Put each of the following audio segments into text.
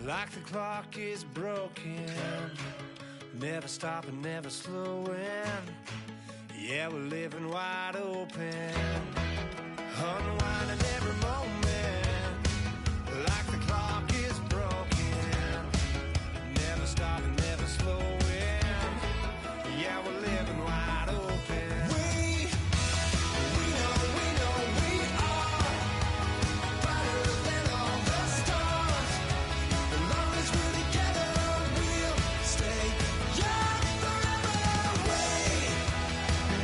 Like the clock is broken, never stopping, never slowing. Yeah, we're living wide open, unwinding every moment. Like the clock is broken, never stopping, never slowing. Yeah, we're living wide open. We know we are brighter than all the stars. As long as we're together, we'll stay young forever.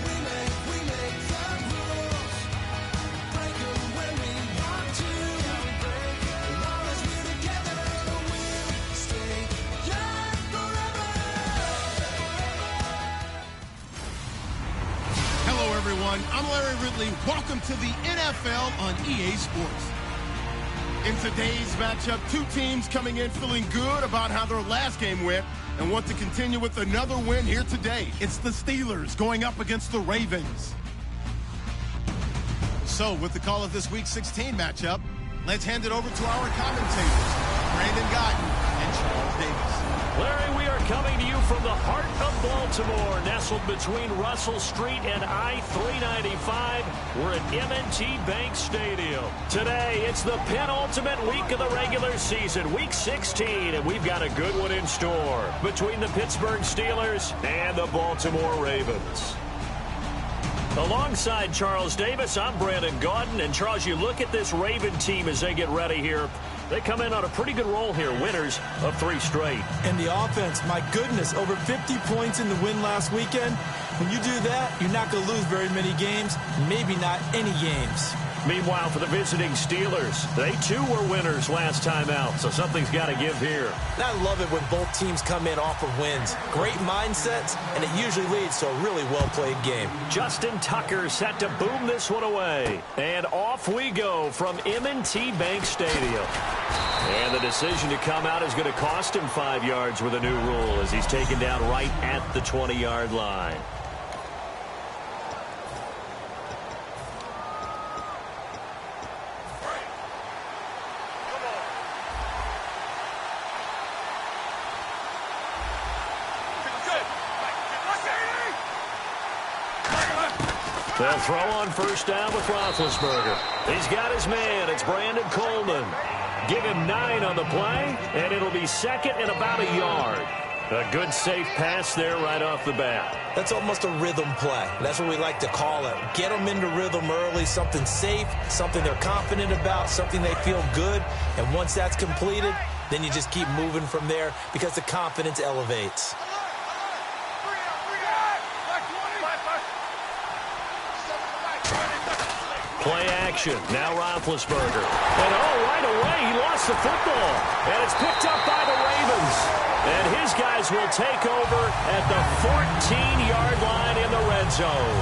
We make the rules, break them when we want to. As long as we're together, we'll stay young forever. Hello, everyone. I'm Larry Ridley. Welcome to the NFL on EA Sports. In today's matchup, two teams coming in feeling good about how their last game went and want to continue with another win here today. It's the Steelers going up against the Ravens. So, with the call of this Week 16 matchup, let's hand it over to our commentators, Brandon Guyton and Charles Davis. Larry, we are coming to you from the heart of Baltimore, nestled between Russell Street and I-395. We're at M&T Bank Stadium. Today, it's the penultimate week of the regular season, Week 16, and we've got a good one in store between the Pittsburgh Steelers and the Baltimore Ravens. Alongside Charles Davis, I'm Brandon Guyton, and Charles, you look at this Raven team as they get ready here. They come in on a pretty good roll here, winners of 3 straight. And the offense, my goodness, over 50 points in the win last weekend. When you do that, you're not going to lose very many games, maybe not any games. Meanwhile, for the visiting Steelers, they too were winners last time out, so something's got to give here. And I love it when both teams come in off of wins. Great mindsets, and it usually leads to a really well-played game. Justin Tucker set to boom this one away. And off we go from M&T Bank Stadium. And the decision to come out is going to cost him 5 yards with a new rule as he's taken down right at the 20-yard line. They'll throw on first down with Roethlisberger. He's got his man. It's Brandon Coleman. Give him 9 on the play, and it'll be second and about a yard. A good, safe pass there right off the bat. That's almost a rhythm play. That's what we like to call it. Get them into rhythm early, something safe, something they're confident about, something they feel good. And once that's completed, then you just keep moving from there because the confidence elevates. Play action. Now Roethlisberger. And right away, he lost the football. And it's picked up by the Ravens. And his guys will take over at the 14-yard line in the red zone.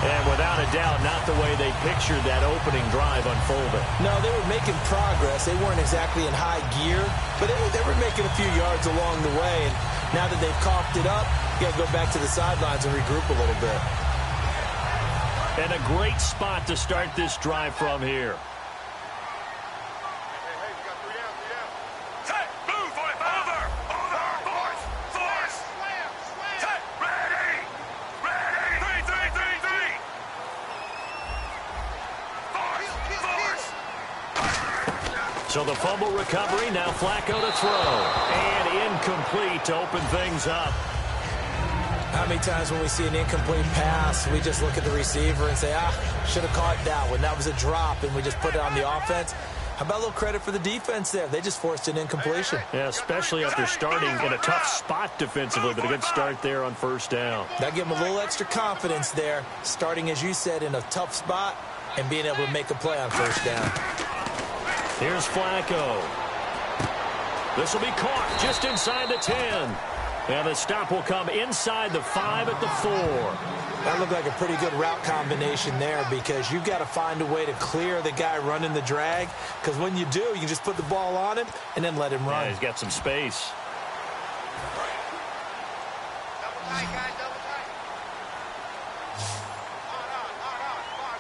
And without a doubt, not the way they pictured that opening drive unfolding. No, they were making progress. They weren't exactly in high gear, but they were making a few yards along the way. And now that they've coughed it up, you got to go back to the sidelines and regroup a little bit. And a great spot to start this drive from here. So the fumble recovery, now Flacco to throw. And incomplete to open things up. How many times when we see an incomplete pass, we just look at the receiver and say, should have caught that one. That was a drop, and we just put it on the offense. How about a little credit for the defense there? They just forced an incompletion. Yeah, especially after starting in a tough spot defensively, but a good start there on first down. That gave them a little extra confidence there, starting, as you said, in a tough spot and being able to make a play on first down. Here's Flacco. This will be caught just inside the 10. And the stop will come inside the 5 at the 4. That looked like a pretty good route combination there because you've got to find a way to clear the guy running the drag, because when you do, you just put the ball on him and then let him run. Yeah, he's got some space. Double tight, guys, double tight.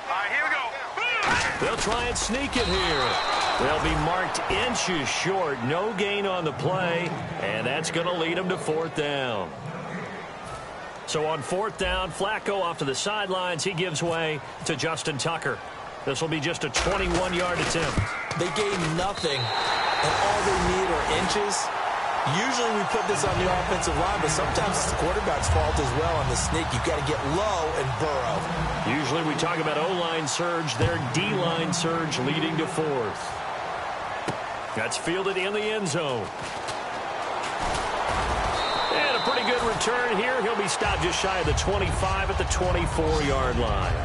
All right, here we go. They'll try and sneak it here. They'll be marked inches short. No gain on the play, and that's going to lead them to 4th down. So on 4th down, Flacco off to the sidelines. He gives way to Justin Tucker. This will be just a 21-yard attempt. They gain nothing, and all they need are inches. Usually we put this on the offensive line, but sometimes it's the quarterback's fault as well on the sneak. You've got to get low and burrow. Usually we talk about O-line surge, their D-line surge leading to 4th. That's fielded in the end zone. And a pretty good return here. He'll be stopped just shy of the 25 at the 24-yard line.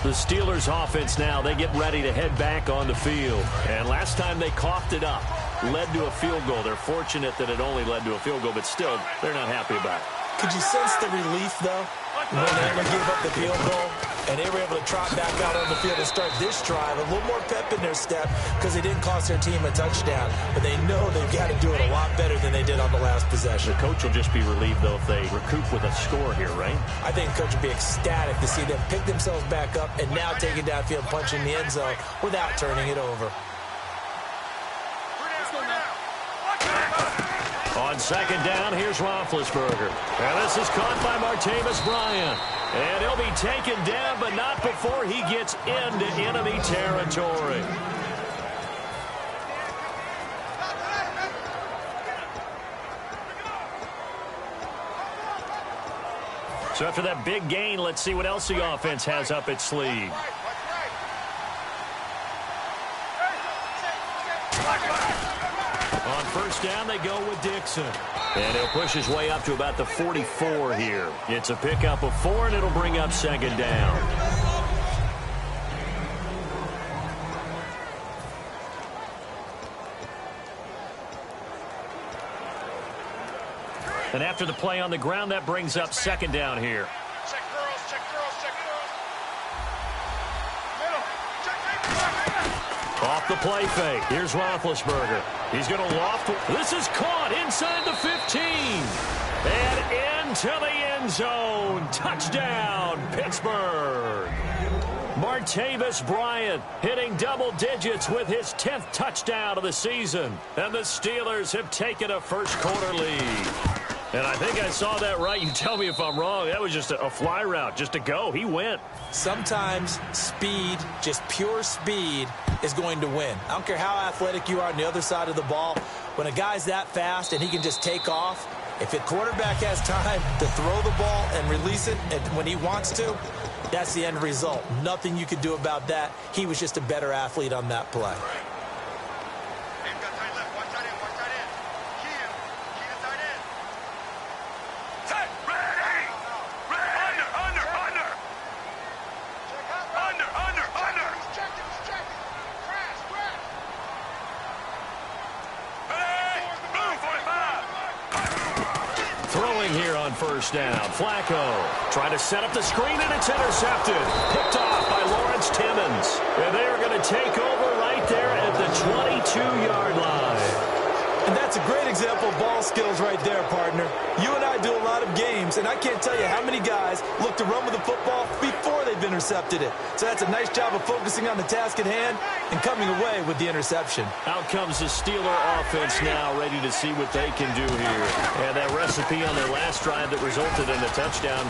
The Steelers offense now, they get ready to head back on the field. And last time they coughed it up, led to a field goal. They're fortunate that it only led to a field goal, but still, they're not happy about it. Could you sense the relief, though, when they gave up the field goal? And they were able to trot back out on the field and start this drive. A little more pep in their step because they didn't cost their team a touchdown. But they know they've got to do it a lot better than they did on the last possession. The coach will just be relieved, though, if they recoup with a score here, right? I think the coach will be ecstatic to see them pick themselves back up and now take it downfield, punching the end zone without turning it over. On 2nd down, here's Roethlisberger. And this is caught by Martavis Bryant. And he'll be taken down, but not before he gets into enemy territory. So after that big gain, let's see what else the offense has up its sleeve. On 1st down, they go with Dixon. And he'll push his way up to about the 44 here. It's a pickup of 4, and it'll bring up 2nd down. And after the play on the ground, that brings up 2nd down here. Check girls, check girls, check girls. Middle, check. Off the play fake. Here's Roethlisberger. He's going to loft. This is caught inside the 15. And into the end zone. Touchdown, Pittsburgh. Martavis Bryant hitting double digits with his 10th touchdown of the season. And the Steelers have taken a first-quarter lead. And I think I saw that right. You tell me if I'm wrong. That was just a fly route, just a go. He went. Sometimes speed, just pure speed, is going to win. I don't care how athletic you are on the other side of the ball. When a guy's that fast and he can just take off, if the quarterback has time to throw the ball and release it when he wants to, that's the end result. Nothing you could do about that. He was just a better athlete on that play. Here on 1st down. Flacco trying to set up the screen, and it's intercepted. Picked off by Lawrence Timmons. And they are going to take over right there at the 22-yard line. And that's a great example of ball skills right there, partner. You and I do a lot of games, and I can't tell you how many guys look to run with the football before they've intercepted it. So that's a nice job of focusing on the task at hand and coming away with the interception. Out comes the Steeler offense now, ready to see what they can do here. And that recipe on their last drive that resulted in a touchdown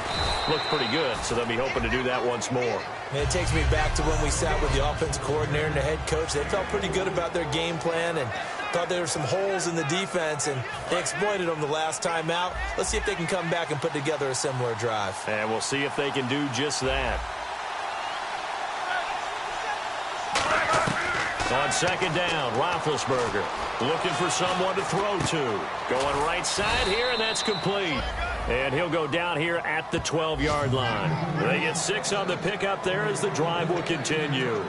looked pretty good, so they'll be hoping to do that once more. And it takes me back to when we sat with the offensive coordinator and the head coach. They felt pretty good about their game plan and thought there were some holes in the defense, and they exploited them the last time out. Let's see if they can come back and put together a similar drive. And we'll see if they can do just that. On 2nd down, Roethlisberger looking for someone to throw to. Going right side here, and that's complete. And he'll go down here at the 12-yard line. They get 6 on the pickup there as the drive will continue.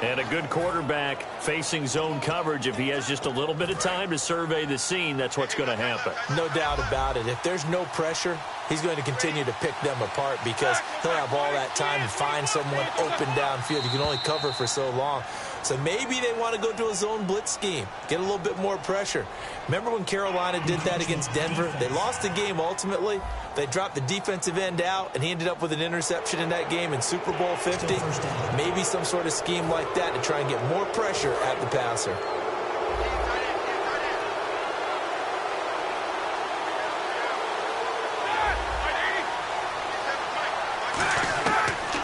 And a good quarterback facing zone coverage, if he has just a little bit of time to survey the scene, that's what's going to happen. No doubt about it. If there's no pressure, he's going to continue to pick them apart because he'll have all that time to find someone open downfield. You can only cover for so long. So maybe they want to go to a zone blitz scheme, get a little bit more pressure. Remember when Carolina did that against Denver? They lost the game ultimately, They dropped the defensive end out, and he ended up with an interception in that game in Super Bowl 50. Maybe some sort of scheme like that to try and get more pressure at the passer.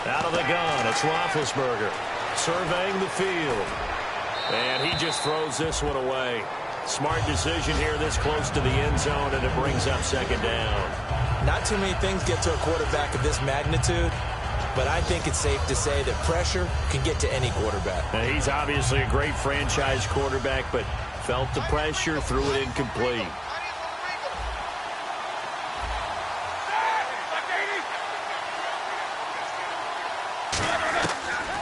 Out of the gun, it's Roethlisberger surveying the field. And he just throws this one away. Smart decision here this close to the end zone, and it brings up second down. Not too many things get to a quarterback of this magnitude, but I think it's safe to say that pressure can get to any quarterback. Now, he's obviously a great franchise quarterback, but felt the pressure, threw it incomplete.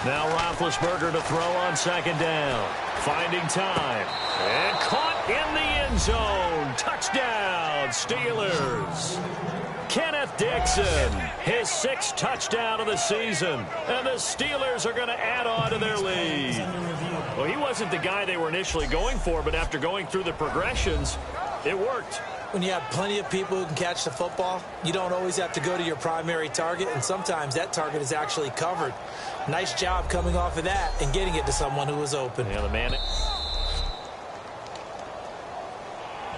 Now Roethlisberger to throw on second down. Finding time. And caught in the end zone. Touchdown, Steelers. Kenneth Dixon, his 6th touchdown of the season. And the Steelers are going to add on to their lead. Well, he wasn't the guy they were initially going for, but after going through the progressions, it worked. When you have plenty of people who can catch the football, you don't always have to go to your primary target, and sometimes that target is actually covered. Nice job coming off of that and getting it to someone who was open. Yeah, the man.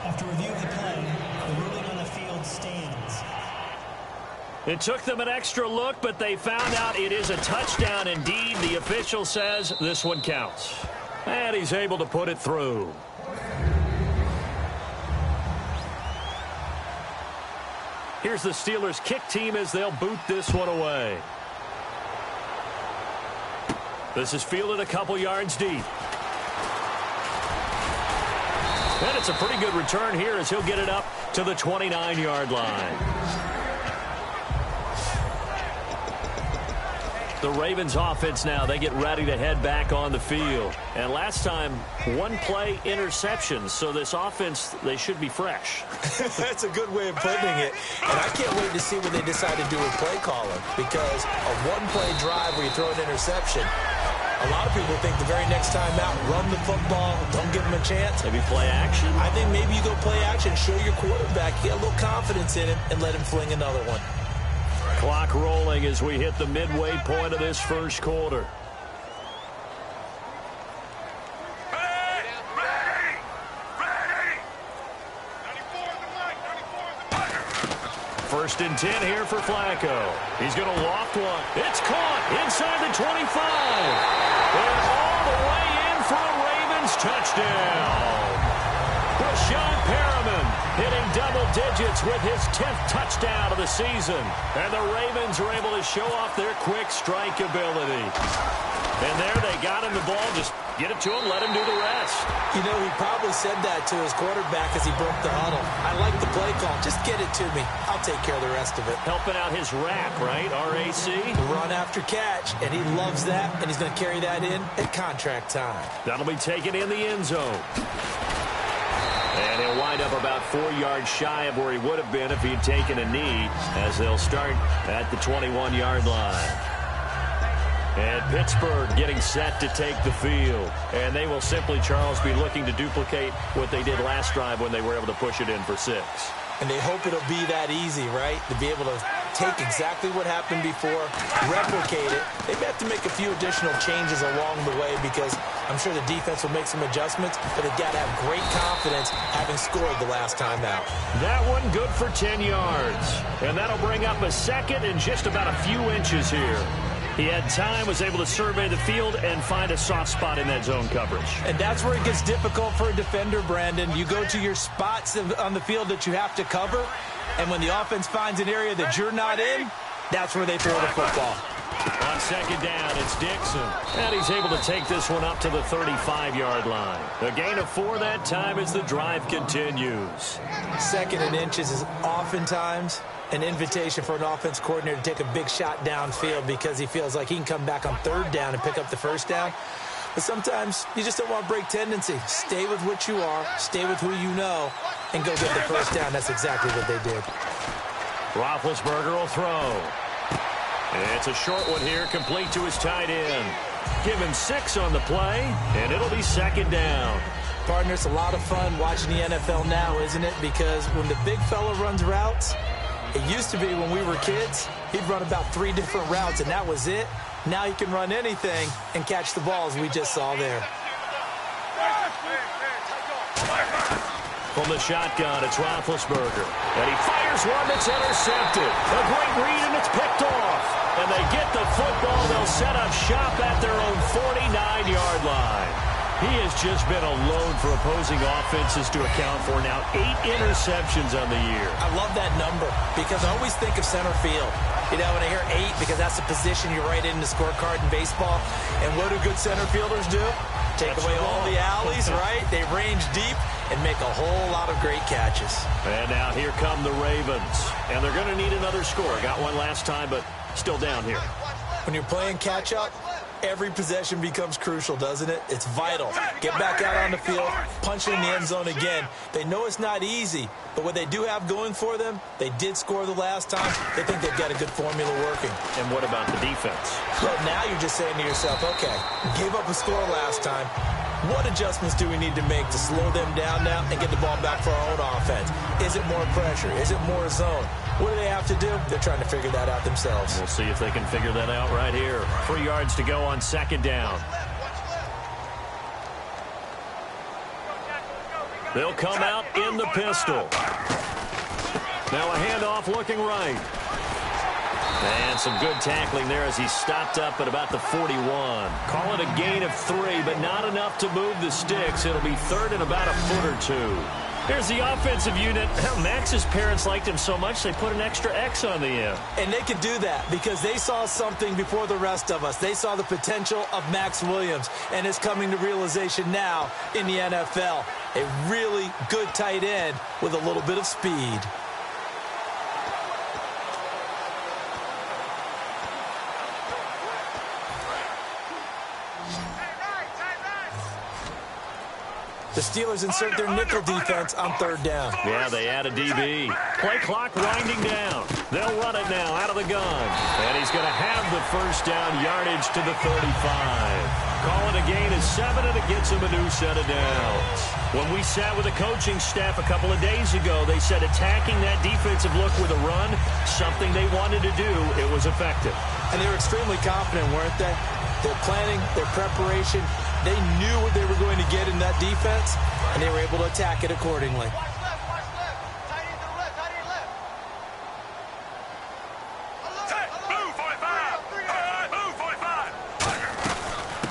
After review of the play, the ruling on the field stands. It took them an extra look, but they found out it is a touchdown indeed. The official says this one counts. And he's able to put it through. Here's the Steelers kick team as they'll boot this one away. This is fielded a couple yards deep. And it's a pretty good return here as he'll get it up to the 29-yard line. The Ravens offense now, they get ready to head back on the field. And last time, one play interceptions. So this offense, they should be fresh. That's a good way of putting it. And I can't wait to see what they decide to do with play calling. Because a one-play drive where you throw an interception, a lot of people think the very next time out, run the football, don't give them a chance. Maybe play action? I think maybe you go play action, show your quarterback, get a little confidence in him, and let him fling another one. Clock rolling as we hit the midway point of this first quarter. First and 10 here for Flacco. He's going to loft one. It's caught inside the 25. And all the way in for a Ravens touchdown. Rashawn Perriman hitting double digits with his 10th touchdown of the season. And the Ravens are able to show off their quick strike ability. And there they got him the ball. Just get it to him, let him do the rest. You know, he probably said that to his quarterback as he broke the huddle. I like the play call. Just get it to me. I'll take care of the rest of it. Helping out his rack, right? RAC? Run after catch, and he loves that, and he's going to carry that in at contract time. That'll be taken in the end zone. And he'll wind up about 4 yards shy of where he would have been if he had taken a knee, as they'll start at the 21-yard line. And Pittsburgh getting set to take the field. And they will simply, Charles, be looking to duplicate what they did last drive when they were able to push it in for 6. And they hope it'll be that easy, right? To be able to take exactly what happened before, replicate it. They may have to make a few additional changes along the way because I'm sure the defense will make some adjustments, but they've got to have great confidence having scored the last time out. That one good for 10 yards. And that'll bring up a second and just about a few inches here. He had time, was able to survey the field and find a soft spot in that zone coverage. And that's where it gets difficult for a defender, Brandon. You go to your spots on the field that you have to cover, and when the offense finds an area that you're not in, that's where they throw the football. On second down, it's Dixon. And he's able to take this one up to the 35-yard line. A gain of 4 that time as the drive continues. Second and inches is oftentimes an invitation for an offense coordinator to take a big shot downfield because he feels like he can come back on third down and pick up the first down. But sometimes you just don't want to break tendency. Stay with what you are, stay with who you know, and go get the first down. That's exactly what they did. Roethlisberger will throw. It's a short one here, complete to his tight end. Given 6 on the play, and it'll be second down. Partner, it's a lot of fun watching the NFL now, isn't it? Because when the big fella runs routes, It used to be when we were kids, he'd run about 3 different routes, and that was it. Now he can run anything and catch the balls we just saw there. From the shotgun, it's Roethlisberger. And he fires one that's intercepted. A great read, and it's picked off. And they get the football. They'll set up shop at their own 49-yard line. He has just been a load for opposing offenses to account for now. 8 interceptions on the year. I love that number because I always think of center field. You know, when I hear 8, because that's the position you write in the scorecard in baseball. And what do good center fielders do? Take away all the alleys, right? They range deep and make a whole lot of great catches. And now here come the Ravens. And they're going to need another score. Got one last time, but still down here. When you're playing catch-up, every possession becomes crucial, doesn't it? It's vital. Get back out on the field, punch in the end zone again. They know it's not easy, but what they do have going for them, they did score the last time. They think they've got a good formula working. And what about the defense? Well, now you're just saying to yourself, okay, gave up a score last time. What adjustments do we need to make to slow them down now and get the ball back for our own offense? Is it more pressure? Is it more zone? What do they have to do? They're trying to figure that out themselves. We'll see if they can figure that out right here. 3 yards to go on second down. They'll come out in the pistol. Now a handoff looking right. And some good tackling there as he stopped up at about the 41. Call it a gain of 3, but not enough to move the sticks. It'll be third and about a foot or 2. Here's the offensive unit. Max's parents liked him so much they put an extra X on the end. And they could do that because they saw something before the rest of us. They saw the potential of Max Williams, and it's coming to realization now in the NFL. A really good tight end with a little bit of speed. The Steelers insert their nickel defense on third down. Yeah, they add a DB. Play clock winding down. They'll run it now out of the gun. And he's going to have the first down, yardage to the 35. Call it a gain of 7, and it gets him a new set of downs. When we sat with the coaching staff a couple of days ago, they said attacking that defensive look with a run, something they wanted to do, it was effective. And they were extremely confident, weren't they? Their planning, their preparation, they knew what they were going to get in that defense, and they were able to attack it accordingly.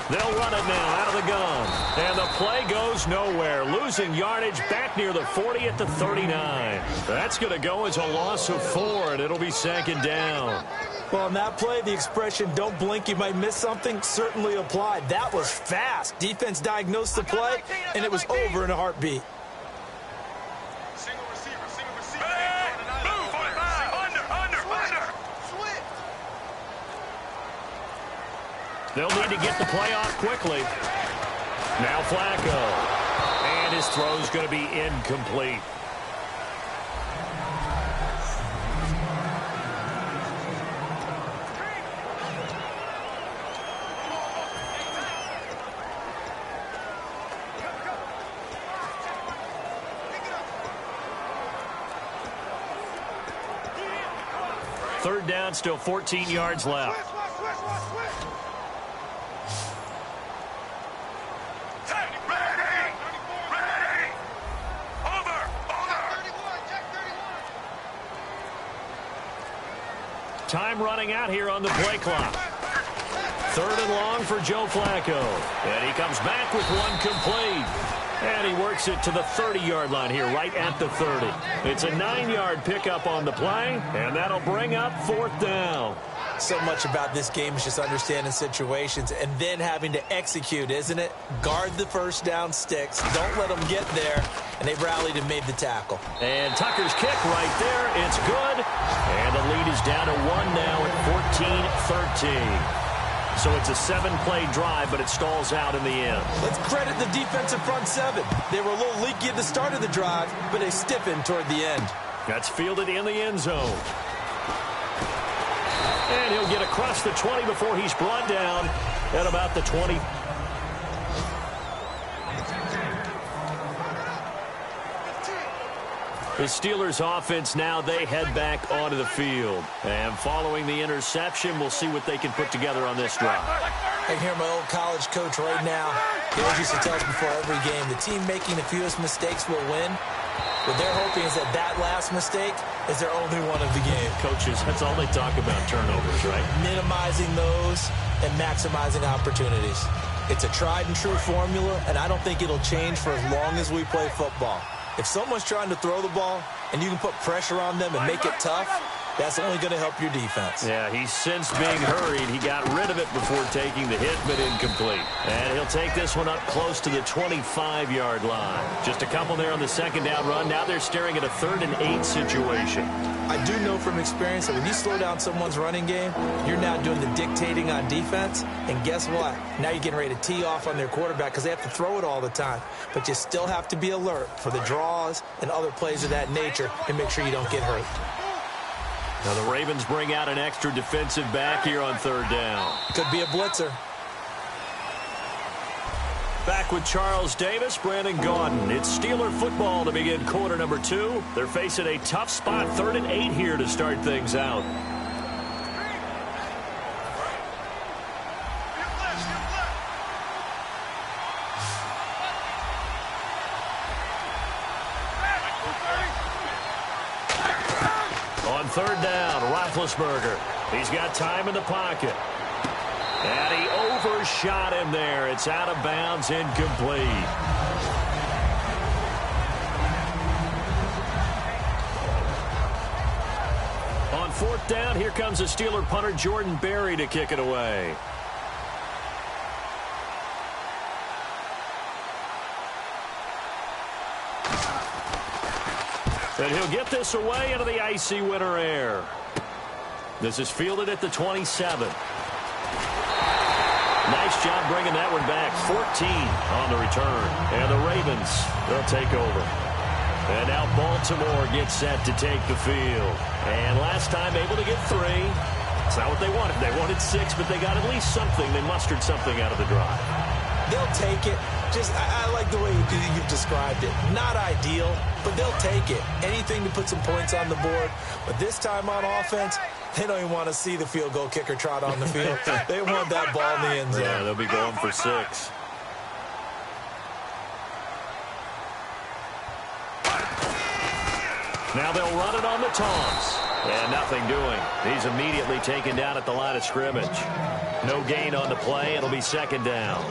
They'll run it now out of the gun. And the play goes nowhere. Losing yardage back near the 40 at the 39. That's going to go as a loss of 4, and it'll be second down. Well, on that play, the expression, don't blink, you might miss something, certainly applied. That was fast. Defense diagnosed the play, and it was over in a heartbeat. Single receiver. Move, 45. Under. Switch. They'll need to get the play off quickly. Now Flacco. And his throw's going to be incomplete. Third down, still 14 yards left. Time running out here on the play clock. Third and long for Joe Flacco. And he comes back with one complete. And he works it to the 30-yard line here, right at the 30. It's a 9-yard pickup on the play, and that'll bring up fourth down. So much about this game is just understanding situations and then having to execute, isn't it? Guard the first down sticks. Don't let them get there. And they rallied and made the tackle. And Tucker's kick right there. It's good. And the lead is down to 1 now at 14-13. So it's a 7-play drive, but it stalls out in the end. Let's credit the defensive front 7. They were a little leaky at the start of the drive, but they stiffened toward the end. That's fielded in the end zone. And he'll get across the 20 before he's brought down at about the 20. The Steelers offense now, they head back onto the field. And following the interception, we'll see what they can put together on this drive. I hear my old college coach right now. He always used to tell us before every game, the team making the fewest mistakes will win. What they're hoping is that last mistake is their only one of the game. Coaches, that's all they talk about, turnovers, right? Minimizing those and maximizing opportunities. It's a tried and true formula, and I don't think it'll change for as long as we play football. If someone's trying to throw the ball and you can put pressure on them and make it tough, that's only going to help your defense. Yeah, he sensed being hurried. He got rid of it before taking the hit, but incomplete. And he'll take this one up close to the 25-yard line. Just a couple there on the second down run. Now they're staring at a 3rd and 8 situation. I do know from experience that when you slow down someone's running game, you're now doing the dictating on defense. And guess what? Now you're getting ready to tee off on their quarterback because they have to throw it all the time. But you still have to be alert for the draws and other plays of that nature and make sure you don't get hurt. Now the Ravens bring out an extra defensive back here on 3rd down. Could be a blitzer. Back with Charles Davis, Brandon Gaudin. It's Steeler football to begin quarter number 2. They're facing a tough spot, 3rd and 8 here to start things out. On 3rd down, Roethlisberger. He's got time in the pocket. And he overshot him there. It's out of bounds, incomplete. On 4th down, here comes the Steeler punter Jordan Berry to kick it away. And he'll get this away into the icy winter air. This is fielded at the 27. Nice job bringing that one back. 14 on the return. And the Ravens, they'll take over. And now Baltimore gets set to take the field. And last time able to get 3. It's not what they wanted. They wanted 6, but they got at least something. They mustered something out of the drive. They'll take it. I like the way you've described it. Not ideal, but they'll take it. Anything to put some points on the board. But this time on offense, they don't even want to see the field goal kicker trot on the field. They want that ball in the end zone. Yeah, they'll be going for 6. Now they'll run it on the taunts. And nothing doing. He's immediately taken down at the line of scrimmage. No gain on the play. It'll be 2nd down.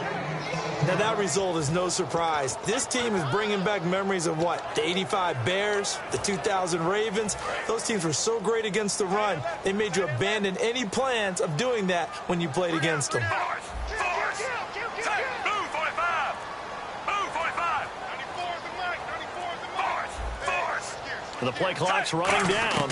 Now, that result is no surprise. This team is bringing back memories of what? The 85 Bears, the 2000 Ravens. Those teams were so great against the run, they made you abandon any plans of doing that when you played against them. The play clock's running down.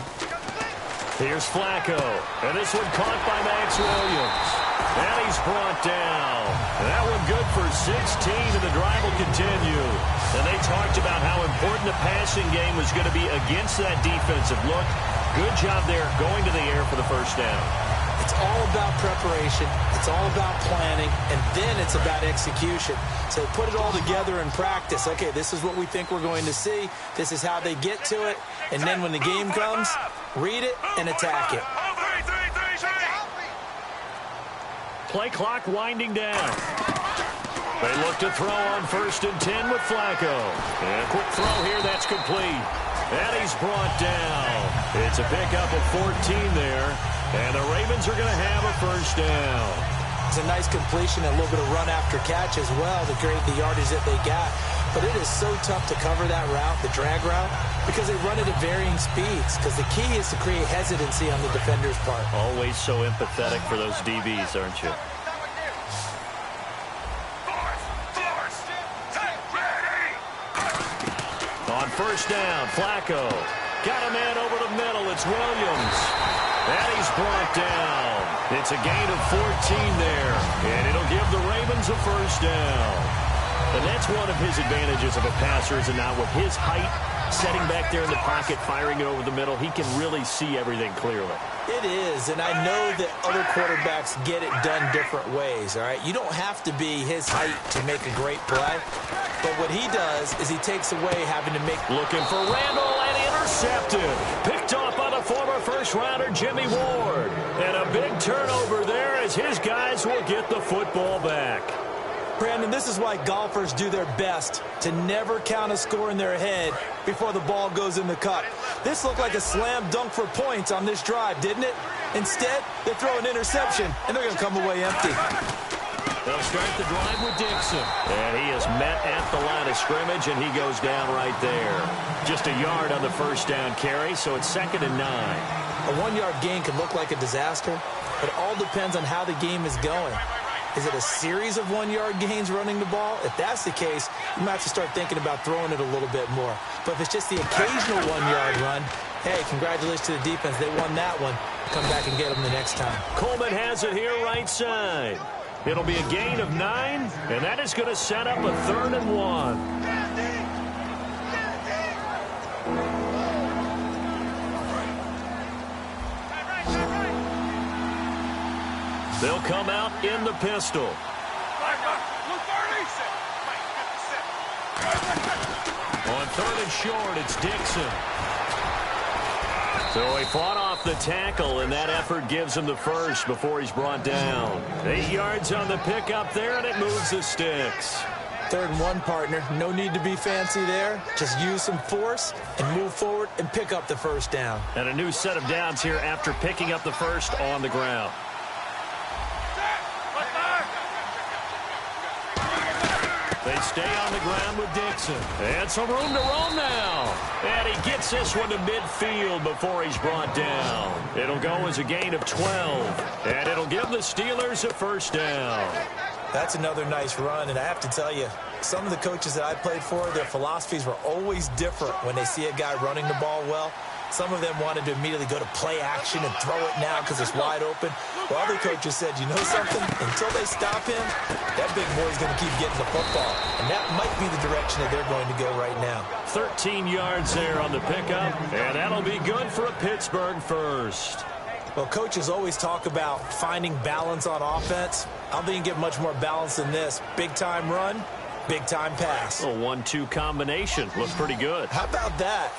Here's Flacco. And this one caught by Max Williams. And he's brought down. That one good for 16, and the drive will continue. And they talked about how important the passing game was going to be against that defensive look. Good job there going to the air for the 1st down. It's all about preparation. It's all about planning. And then it's about execution. So put it all together in practice. Okay, this is what we think we're going to see. This is how they get to it. And then when the game comes, read it and attack it. Play clock winding down. They look to throw on 1st and 10 with Flacco. And a quick throw here, that's complete. And he's brought down. It's a pickup of 14 there. And the Ravens are going to have a 1st down. It's a nice completion, a little bit of run after catch as well to create the yardage that they got. But it is so tough to cover that route, the drag route, because they run it at varying speeds. Because the key is to create hesitancy on the defender's part. Always so empathetic for those DBs, aren't you? On 1st down, Flacco. Got a man over the middle. It's Williams. And he's brought down. It's a gain of 14 there. And it'll give the Ravens a 1st down. And that's one of his advantages of a passer, is now with his height, setting back there in the pocket, firing it over the middle, he can really see everything clearly. It is, and I know that other quarterbacks get it done different ways, all right? You don't have to be his height to make a great play, but what he does is he takes away having to make... Looking for Randall, and he Intercepted. Picked off by the former first-rounder Jimmy Ward. And a big turnover there as his guys will get the football back. Brandon, this is why golfers do their best to never count a score in their head before the ball goes in the cup. This looked like a slam dunk for points on this drive, didn't it? Instead, they throw an interception, and they're going to come away empty. They'll start the drive with Dixon. And he is met at the line of scrimmage, and he goes down right there. Just a yard on the first down carry, so it's 2nd and 9. A 1-yard gain could look like a disaster, but it all depends on how the game is going. Is it a series of 1-yard gains running the ball? If that's the case, you might have to start thinking about throwing it a little bit more. But if it's just the occasional 1-yard run, hey, congratulations to the defense. They won that one. Come back and get them the next time. Coleman has it here right side. It'll be a gain of 9, and that is going to set up a 3rd and 1. They'll come out in the pistol. On 3rd and short, it's Dixon. So he fought off the tackle, and that effort gives him the first before he's brought down. 8 yards on the pickup there, and it moves the sticks. 3rd and 1, partner. No need to be fancy there. Just use some force and move forward and pick up the first down. And a new set of downs here after picking up the first on the ground. They stay on the ground with Dixon. And some room to roam now. And he gets this one to midfield before he's brought down. It'll go as a gain of 12. And it'll give the Steelers a first down. That's another nice run, and I have to tell you, some of the coaches that I played for, their philosophies were always different when they see a guy running the ball well. Some of them wanted to immediately go to play action and throw it now because it's wide open. Well, other coaches said, you know something? Until they stop him, that big boy's going to keep getting the football. And that might be the direction that they're going to go right now. 13 yards there on the pickup, and that'll be good for a Pittsburgh first. Well, coaches always talk about finding balance on offense. I don't think you get much more balance than this. Big-time run, big-time pass. A 1-2 combination. Looks pretty good. How about that?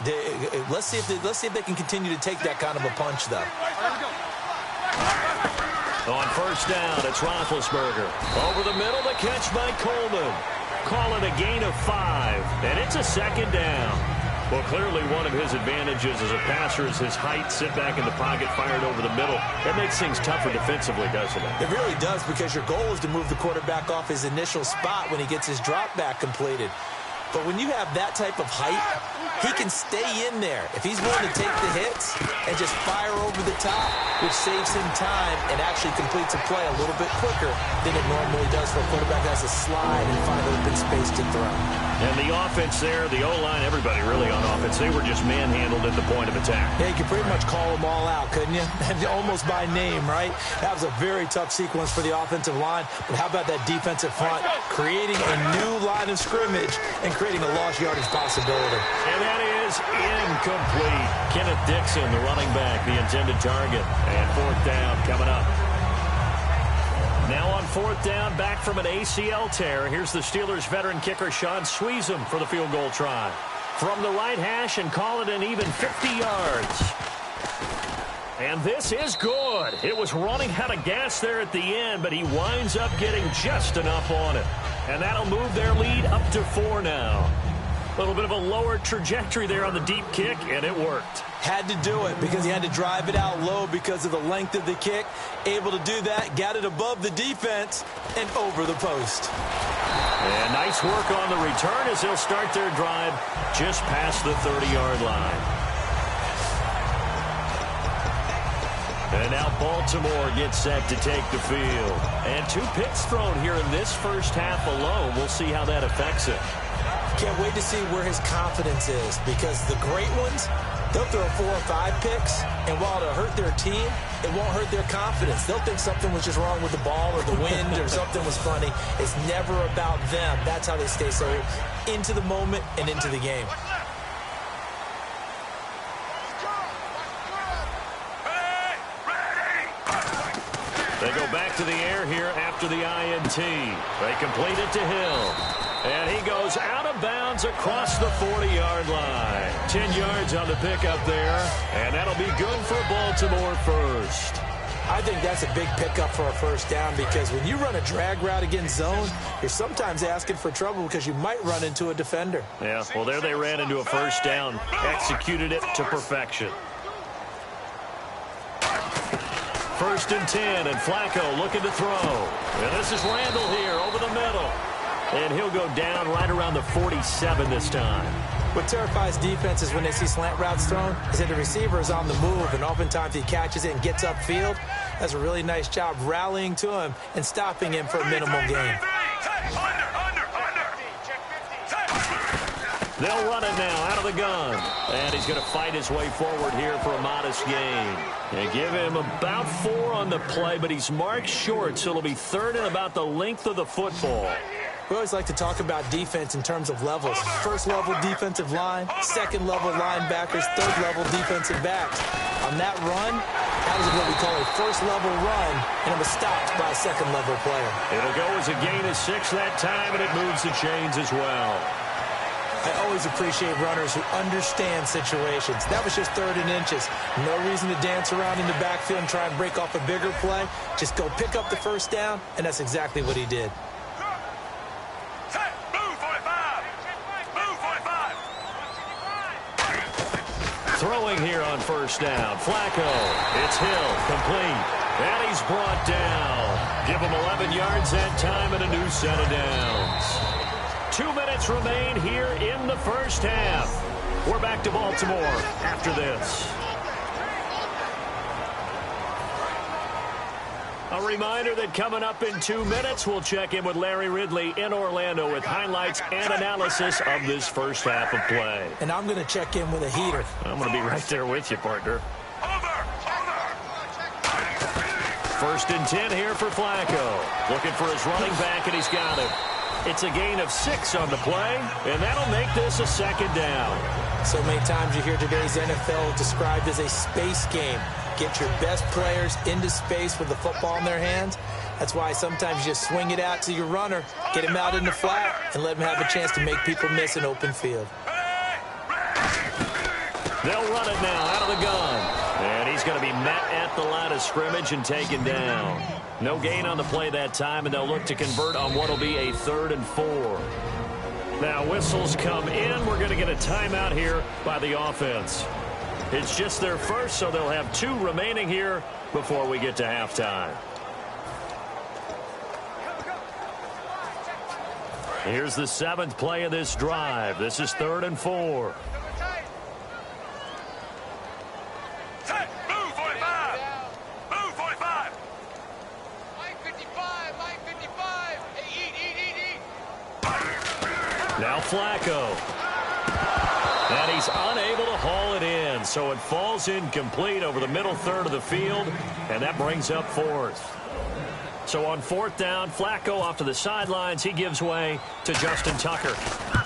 Let's see if they can continue to take that kind of a punch, though. On first down, it's Roethlisberger. Over the middle, the catch by Coleman. Call it a gain of 5, and it's a 2nd down. Well, clearly one of his advantages as a passer is his height, sit back in the pocket, fired over the middle. That makes things tougher defensively, doesn't it? It really does, because your goal is to move the quarterback off his initial spot when he gets his drop back completed. But when you have that type of height, he can stay in there. If he's willing to take the hits and just fire over the top, which saves him time and actually completes a play a little bit quicker than it normally does for a quarterback that has to slide and find open space to throw. And the offense there, the O-line, everybody really on offense, they were just manhandled at the point of attack. Yeah, you could pretty much call them all out, couldn't you? Almost by name, right? That was a very tough sequence for the offensive line. But how about that defensive front creating a new line of scrimmage and creating a lost yardage possibility? And that is incomplete. Kenneth Dixon, the running back, the intended target. And 4th down coming up. Now on 4th down, back from an ACL tear. Here's the Steelers veteran kicker Sean Sweezum for the field goal try. From the right hash, and call it an even 50 yards. And this is good. It was running out of gas there at the end, but he winds up getting just enough on it. And that'll move their lead up to 4 now. A little bit of a lower trajectory there on the deep kick, and it worked. Had to do it because he had to drive it out low because of the length of the kick. Able to do that, got it above the defense and over the post. And nice work on the return as they'll start their drive just past the 30-yard line. And now Baltimore gets set to take the field. And 2 picks thrown here in this first half alone. We'll see how that affects it. Can't wait to see where his confidence is, because the great ones, they'll throw 4 or 5 picks, and while it'll hurt their team, it won't hurt their confidence. They'll think something was just wrong with the ball or the wind or something was funny. It's never about them. That's how they stay so into the moment and into the game. They go back to the air here after the INT. They complete it to Hill. And he goes out of bounds across the 40-yard line. 10 yards on the pickup there, and that'll be good for Baltimore first. I think that's a big pickup for a first down because when you run a drag route against zone, you're sometimes asking for trouble because you might run into a defender. Yeah, well, there they ran into a first down, executed it to perfection. 1st and 10, and Flacco looking to throw. And this is Randall here over the middle. And he'll go down right around the 47 this time. What terrifies defenses when they see slant routes thrown is that the receiver is on the move, and oftentimes he catches it and gets upfield. Does a really nice job rallying to him and stopping him for a minimal gain. They'll run it now out of the gun. And he's going to fight his way forward here for a modest gain. They give him about 4 on the play, but he's marked short, so it'll be 3rd and about the length of the football. We always like to talk about defense in terms of levels. 1st level defensive line, 2nd level linebackers, 3rd level defensive backs. On that run, that is what we call a 1st level run, and it was stopped by a 2nd level player. It'll go as a gain of 6 that time, and it moves the chains as well. I always appreciate runners who understand situations. That was just 3rd and inches. No reason to dance around in the backfield and try and break off a bigger play. Just go pick up the first down, and that's exactly what he did. Throwing here on 1st down. Flacco. It's Hill. Complete. And he's brought down. Give him 11 yards that time and a new set of downs. 2 minutes remain here in the first half. We're back to Baltimore after this. A reminder that coming up in 2 minutes, we'll check in with Larry Ridley in Orlando with highlights and analysis of this first half of play. And I'm going to check in with a heater. I'm going to be right there with you, partner. 1st and 10 here for Flacco. Looking for his running back, and he's got him. It's a gain of 6 on the play, and that'll make this a 2nd down. So many times you hear today's NFL described as a space game. Get your best players into space with the football in their hands. That's why sometimes you just swing it out to your runner, get him out in the flat, and let him have a chance to make people miss an open field. They'll run it now out of the gun. And he's going to be met at the line of scrimmage and taken down. No gain on the play that time, and they'll look to convert on what will be a 3rd and 4. Now whistles come in. We're going to get a timeout here by the offense. It's just their first, so they'll have 2 remaining here before we get to halftime. Here's the 7th play of this drive. This is 3rd and 4. Now Flacco. And he's unable to haul it in, so it falls incomplete over the middle 3rd of the field, and that brings up 4th. So on 4th down, Flacco off to the sidelines. He gives way to Justin Tucker.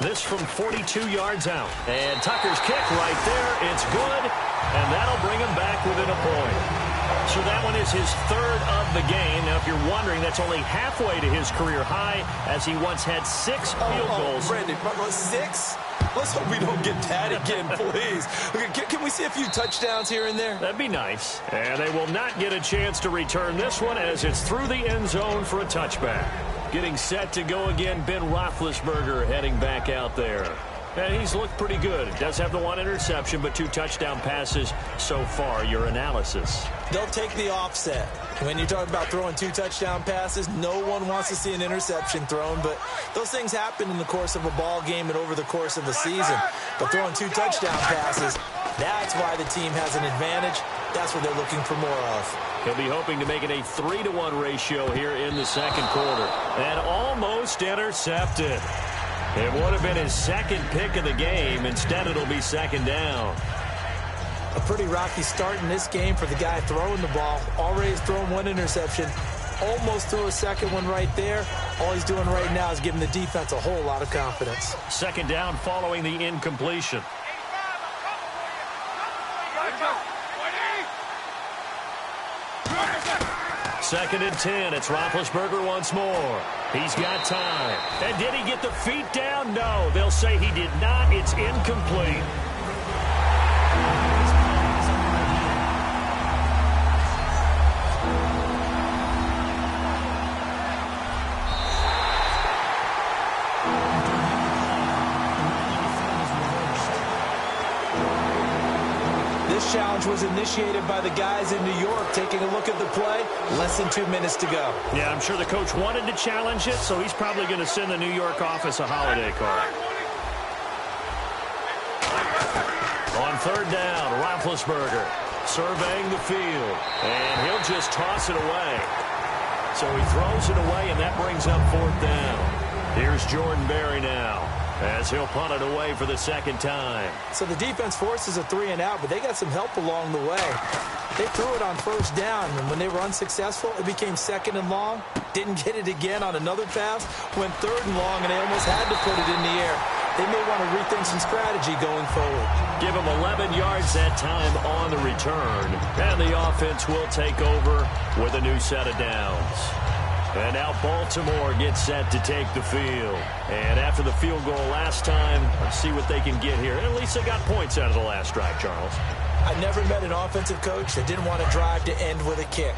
This from 42 yards out. And Tucker's kick right there. It's good, and that'll bring him back within a point. So that one is his 3rd of the game. Now, if you're wondering, that's only halfway to his career high, as he once had 6 field goals. Brandon, 6? Let's hope we don't get that again, please. Can we see a few touchdowns here and there? That'd be nice. And they will not get a chance to return this one as it's through the end zone for a touchback. Getting set to go again, Ben Roethlisberger heading back out there. And he's looked pretty good. Does have the 1 interception, but 2 touchdown passes so far. Your analysis? They'll take the offset. When you talk about throwing 2 touchdown passes, no one wants to see an interception thrown, but those things happen in the course of a ball game and over the course of a season. But throwing 2 touchdown passes, that's why the team has an advantage. That's what they're looking for more of. He'll be hoping to make it a 3-to-1 ratio here in the 2nd quarter. And almost intercepted. It would have been his 2nd pick of the game. Instead, it'll be 2nd down. A pretty rocky start in this game for the guy throwing the ball. Already has thrown 1 interception. Almost threw a 2nd one right there. All he's doing right now is giving the defense a whole lot of confidence. 2nd down following the incompletion. 2nd and 10. It's Roethlisberger once more. He's got time. And did he get the feet down? No. They'll say he did not. It's incomplete. This challenge was initiated by the guys in New York. Taking a look at the play, less than 2 minutes to go. Yeah, I'm sure the coach wanted to challenge it, so he's probably going to send the New York office a holiday card. On 3rd down, Roethlisberger surveying the field, and he'll just toss it away. So he throws it away, and that brings up 4th down. Here's Jordan Berry now, as he'll punt it away for the 2nd time. So the defense forces a 3 and out, but they got some help along the way. They threw it on 1st down, and when they were unsuccessful, it became 2nd and long. Didn't get it again on another pass. Went 3rd and long, and they almost had to put it in the air. They may want to rethink some strategy going forward. Give them 11 yards that time on the return, and the offense will take over with a new set of downs. And now Baltimore gets set to take the field. And after the field goal last time, let's see what they can get here. At least they got points out of the last drive, Charles. I never met an offensive coach that didn't want to drive to end with a kick.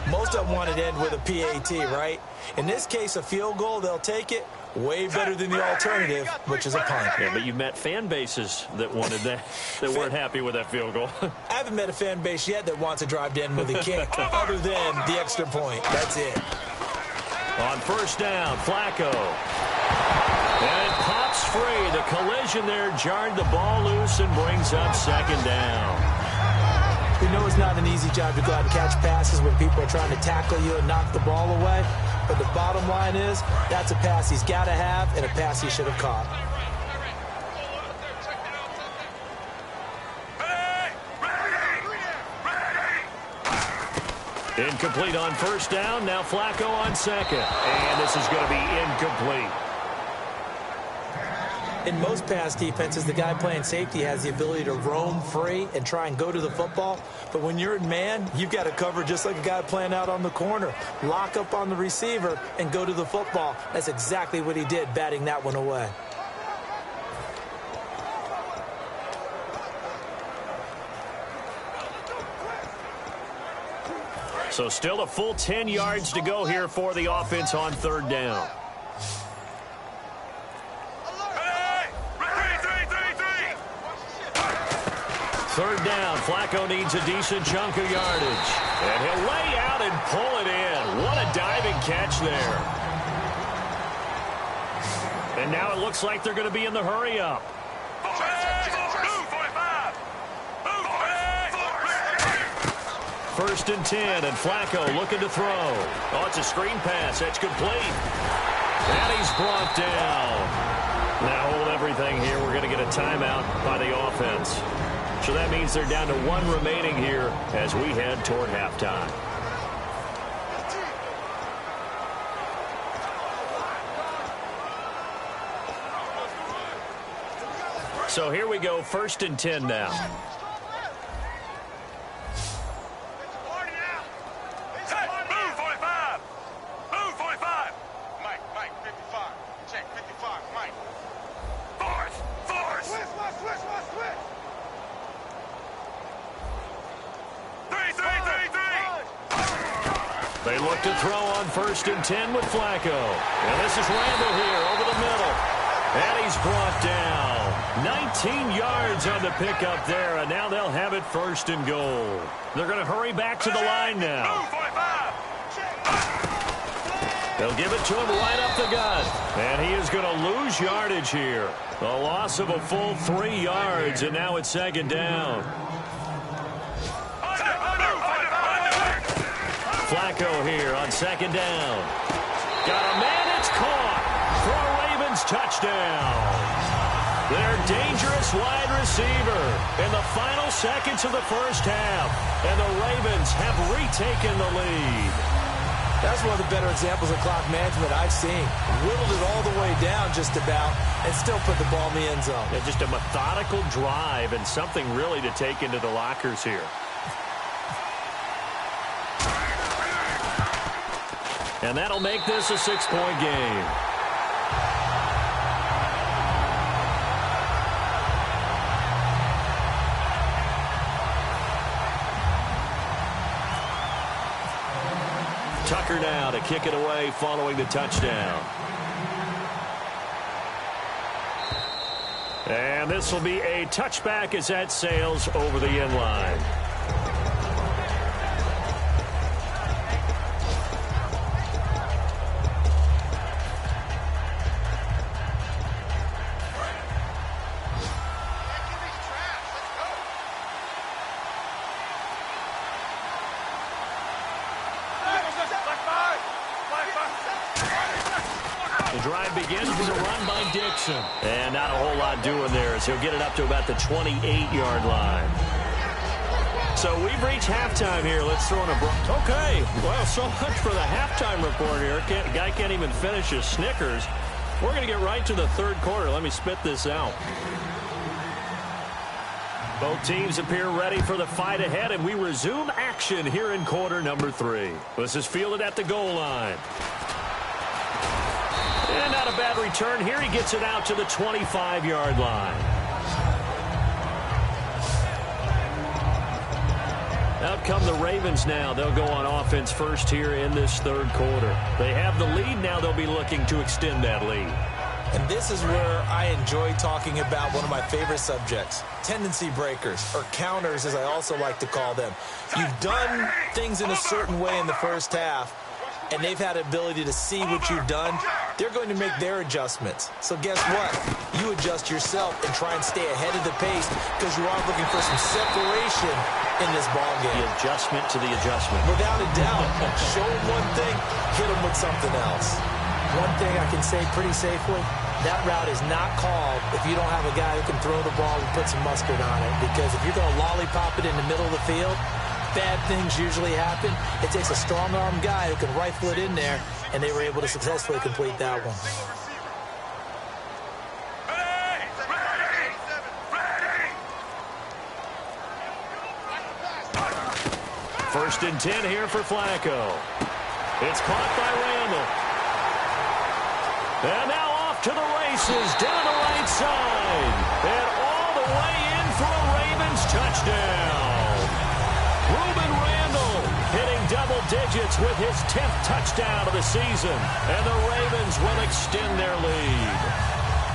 Most of them wanted to end with a PAT, right? In this case, a field goal, they'll take it. Way better than the alternative, which is a punt. Yeah, but you've met fan bases that wanted that, that weren't happy with that field goal. I haven't met a fan base yet that wants to drive to end with a kick, other than the extra point. That's it. On 1st down, Flacco. And it pops free. The collision there jarred the ball loose and brings up 2nd down. We know it's not an easy job to go out and catch passes when people are trying to tackle you and knock the ball away. But the bottom line is, that's a pass he's got to have and a pass he should have caught. Incomplete on 1st down. Now Flacco on 2nd. And this is going to be incomplete. In most pass defenses, the guy playing safety has the ability to roam free and try and go to the football. But when you're in man, you've got to cover just like a guy playing out on the corner. Lock up on the receiver and go to the football. That's exactly what he did, batting that one away. So still a full 10 yards to go here for the offense on 3rd down. Third down, Flacco needs a decent chunk of yardage. And he'll lay out and pull it in. What a diving catch there. And now it looks like they're going to be in the hurry-up. First and 10, and Flacco looking to throw. Oh, it's a screen pass. That's complete. And he's brought down. Now hold everything here. We're going to get a timeout by the offense. So that means they're down to 1 remaining here as we head toward halftime. So here we go, 1st and 10 now. They look to throw on 1st and 10 with Flacco. And this is Randall here over the middle. And he's brought down. 19 yards on the pickup there, and now they'll have it 1st and goal. They're going to hurry back to the line now. They'll give it to him right up the gut. And he is going to lose yardage here. A loss of a full 3 yards, and now it's 2nd down. Flacco here on 2nd down. Got a man, it's caught for a Ravens touchdown. Their dangerous wide receiver in the final seconds of the 1st half. And the Ravens have retaken the lead. That's one of the better examples of clock management I've seen. Whittled it all the way down just about and still put the ball in the end zone. Yeah, just a methodical drive and something really to take into the lockers here. And that'll make this a 6-point game. Tucker now to kick it away following the touchdown. And this will be a touchback as that sails over the end line. The drive begins with a run by Dixon. And not a whole lot doing there as he'll get it up to about the 28-yard line. So we've reached halftime here. Let's throw in a break. Okay, well, so much for the halftime report here. Guy can't even finish his Snickers. We're going to get right to the third quarter. Let me spit this out. Both teams appear ready for the fight ahead, and we resume action here in quarter number 3. This is fielded at the goal line. And not a bad return here. He gets it out to the 25-yard line. Out come the Ravens now. They'll go on offense first here in this third quarter. They have the lead. Now they'll be looking to extend that lead. And this is where I enjoy talking about one of my favorite subjects, tendency breakers, or counters as I also like to call them. You've done things in a certain way in the first half, and they've had the ability to see what you've done. They're going to make their adjustments. So guess what? You adjust yourself and try and stay ahead of the pace because you are looking for some separation in this ball game. The adjustment to the adjustment. Without a doubt. Show them one thing, hit them with something else. One thing I can say pretty safely, that route is not called if you don't have a guy who can throw the ball and put some mustard on it. Because if you're going to lollipop it in the middle of the field, bad things usually happen. It takes a strong-arm guy who can rifle it in there, and they were able to successfully complete that one. First and 10 here for Flacco. It's caught by Randall. And now off to the races down the right side. And all the way in for a Ravens touchdown. Ruben Randall hitting double digits with his 10th touchdown of the season. And the Ravens will extend their lead.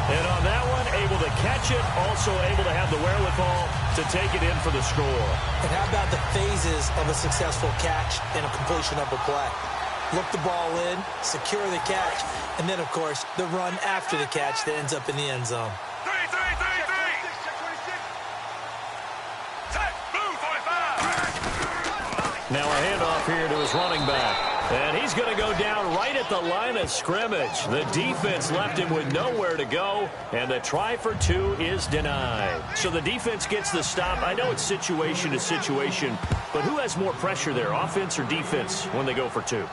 And on that one, able to catch it, also able to have the wherewithal to take it in for the score. And how about the phases of a successful catch and a completion of a play? Look the ball in, secure the catch, and then, of course, the run after the catch that ends up in the end zone. Now a handoff here to his running back. And he's going to go down right at the line of scrimmage. The defense left him with nowhere to go, and the try for 2 is denied. So the defense gets the stop. I know it's situation to situation, but who has more pressure there, offense or defense, when they go for 2?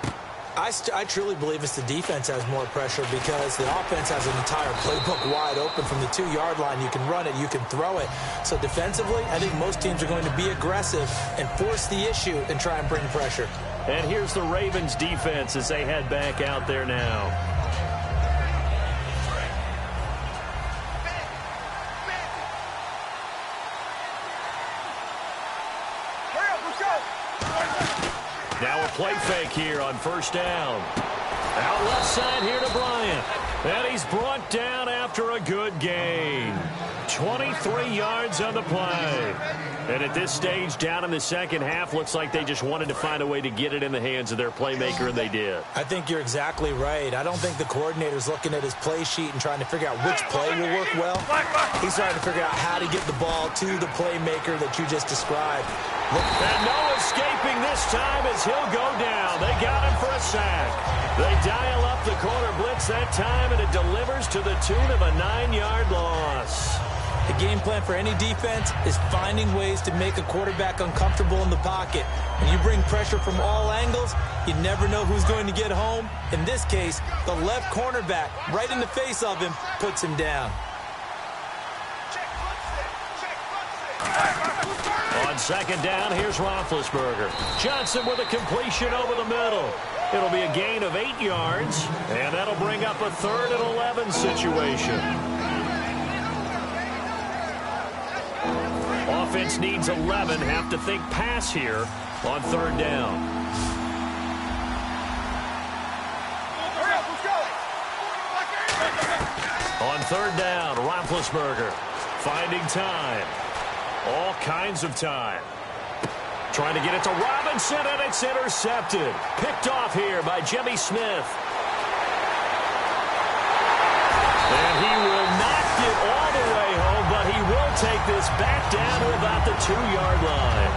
I truly believe it's the defense has more pressure because the offense has an entire playbook wide open from the 2-yard line. You can run it, you can throw it. So defensively, I think most teams are going to be aggressive and force the issue and try and bring pressure. And here's the Ravens defense as they head back out there now. Now a play fake here on first down. Out left side here to Bryant. And he's brought down after a good gain. 23 yards on the play. And at this stage, down in the second half, looks like they just wanted to find a way to get it in the hands of their playmaker, and they did. I think you're exactly right. I don't think the coordinator's looking at his play sheet and trying to figure out which play will work well. He's trying to figure out how to get the ball to the playmaker that you just described. And no escaping this time as he'll go down. They got him for a sack. They dial up the corner blitz that time, and it delivers to the tune of a 9-yard loss. The game plan for any defense is finding ways to make a quarterback uncomfortable in the pocket. When you bring pressure from all angles, you never know who's going to get home. In this case, the left cornerback, right in the face of him, puts him down. On second down, here's Roethlisberger. Johnson with a completion over the middle. It'll be a gain of 8 yards, and that'll bring up a 3rd and 11 situation. Offense needs 11. Have to think pass here on 3rd down. On 3rd down, Roethlisberger finding time. All kinds of time. Trying to get it to Robinson, and it's intercepted. Picked off here by Jimmy Smith. And he will not get all the way home, but he will take this back down to about the 2-yard line.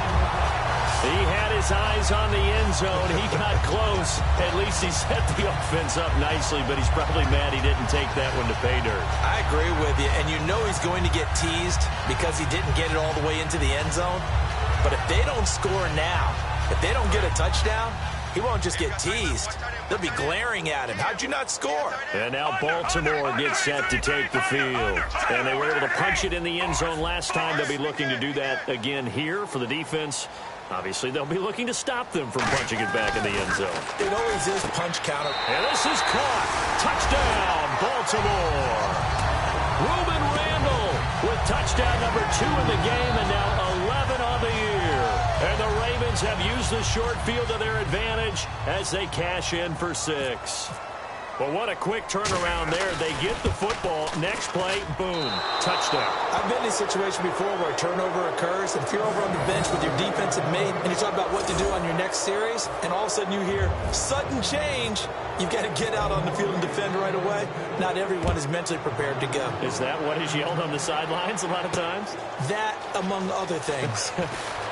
He had his eyes on the end zone. He got close. At least he set the offense up nicely, but he's probably mad he didn't take that one to pay dirt. I agree with you, and you know he's going to get teased because he didn't get it all the way into the end zone. But if they don't score now, if they don't get a touchdown, he won't just get teased. They'll be glaring at him. How'd you not score? And now Baltimore gets set to take the field. And they were able to punch it in the end zone last time. They'll be looking to do that again here for the defense. Obviously, they'll be looking to stop them from punching it back in the end zone. It always is punch counter. And this is caught. Touchdown, Baltimore. Reuben Randall with touchdown number 2 in the game, and now 11 on the year. And the Ravens have used the short field to their advantage as they cash in for 6. Well, what a quick turnaround there. They get the football. Next play, boom, touchdown. I've been in a situation before where a turnover occurs, and if you're over on the bench with your defensive mate and you talk about what to do on your next series, and all of a sudden you hear sudden change, you've got to get out on the field and defend right away. Not everyone is mentally prepared to go. Is that what is yelled on the sidelines a lot of times? That, among other things.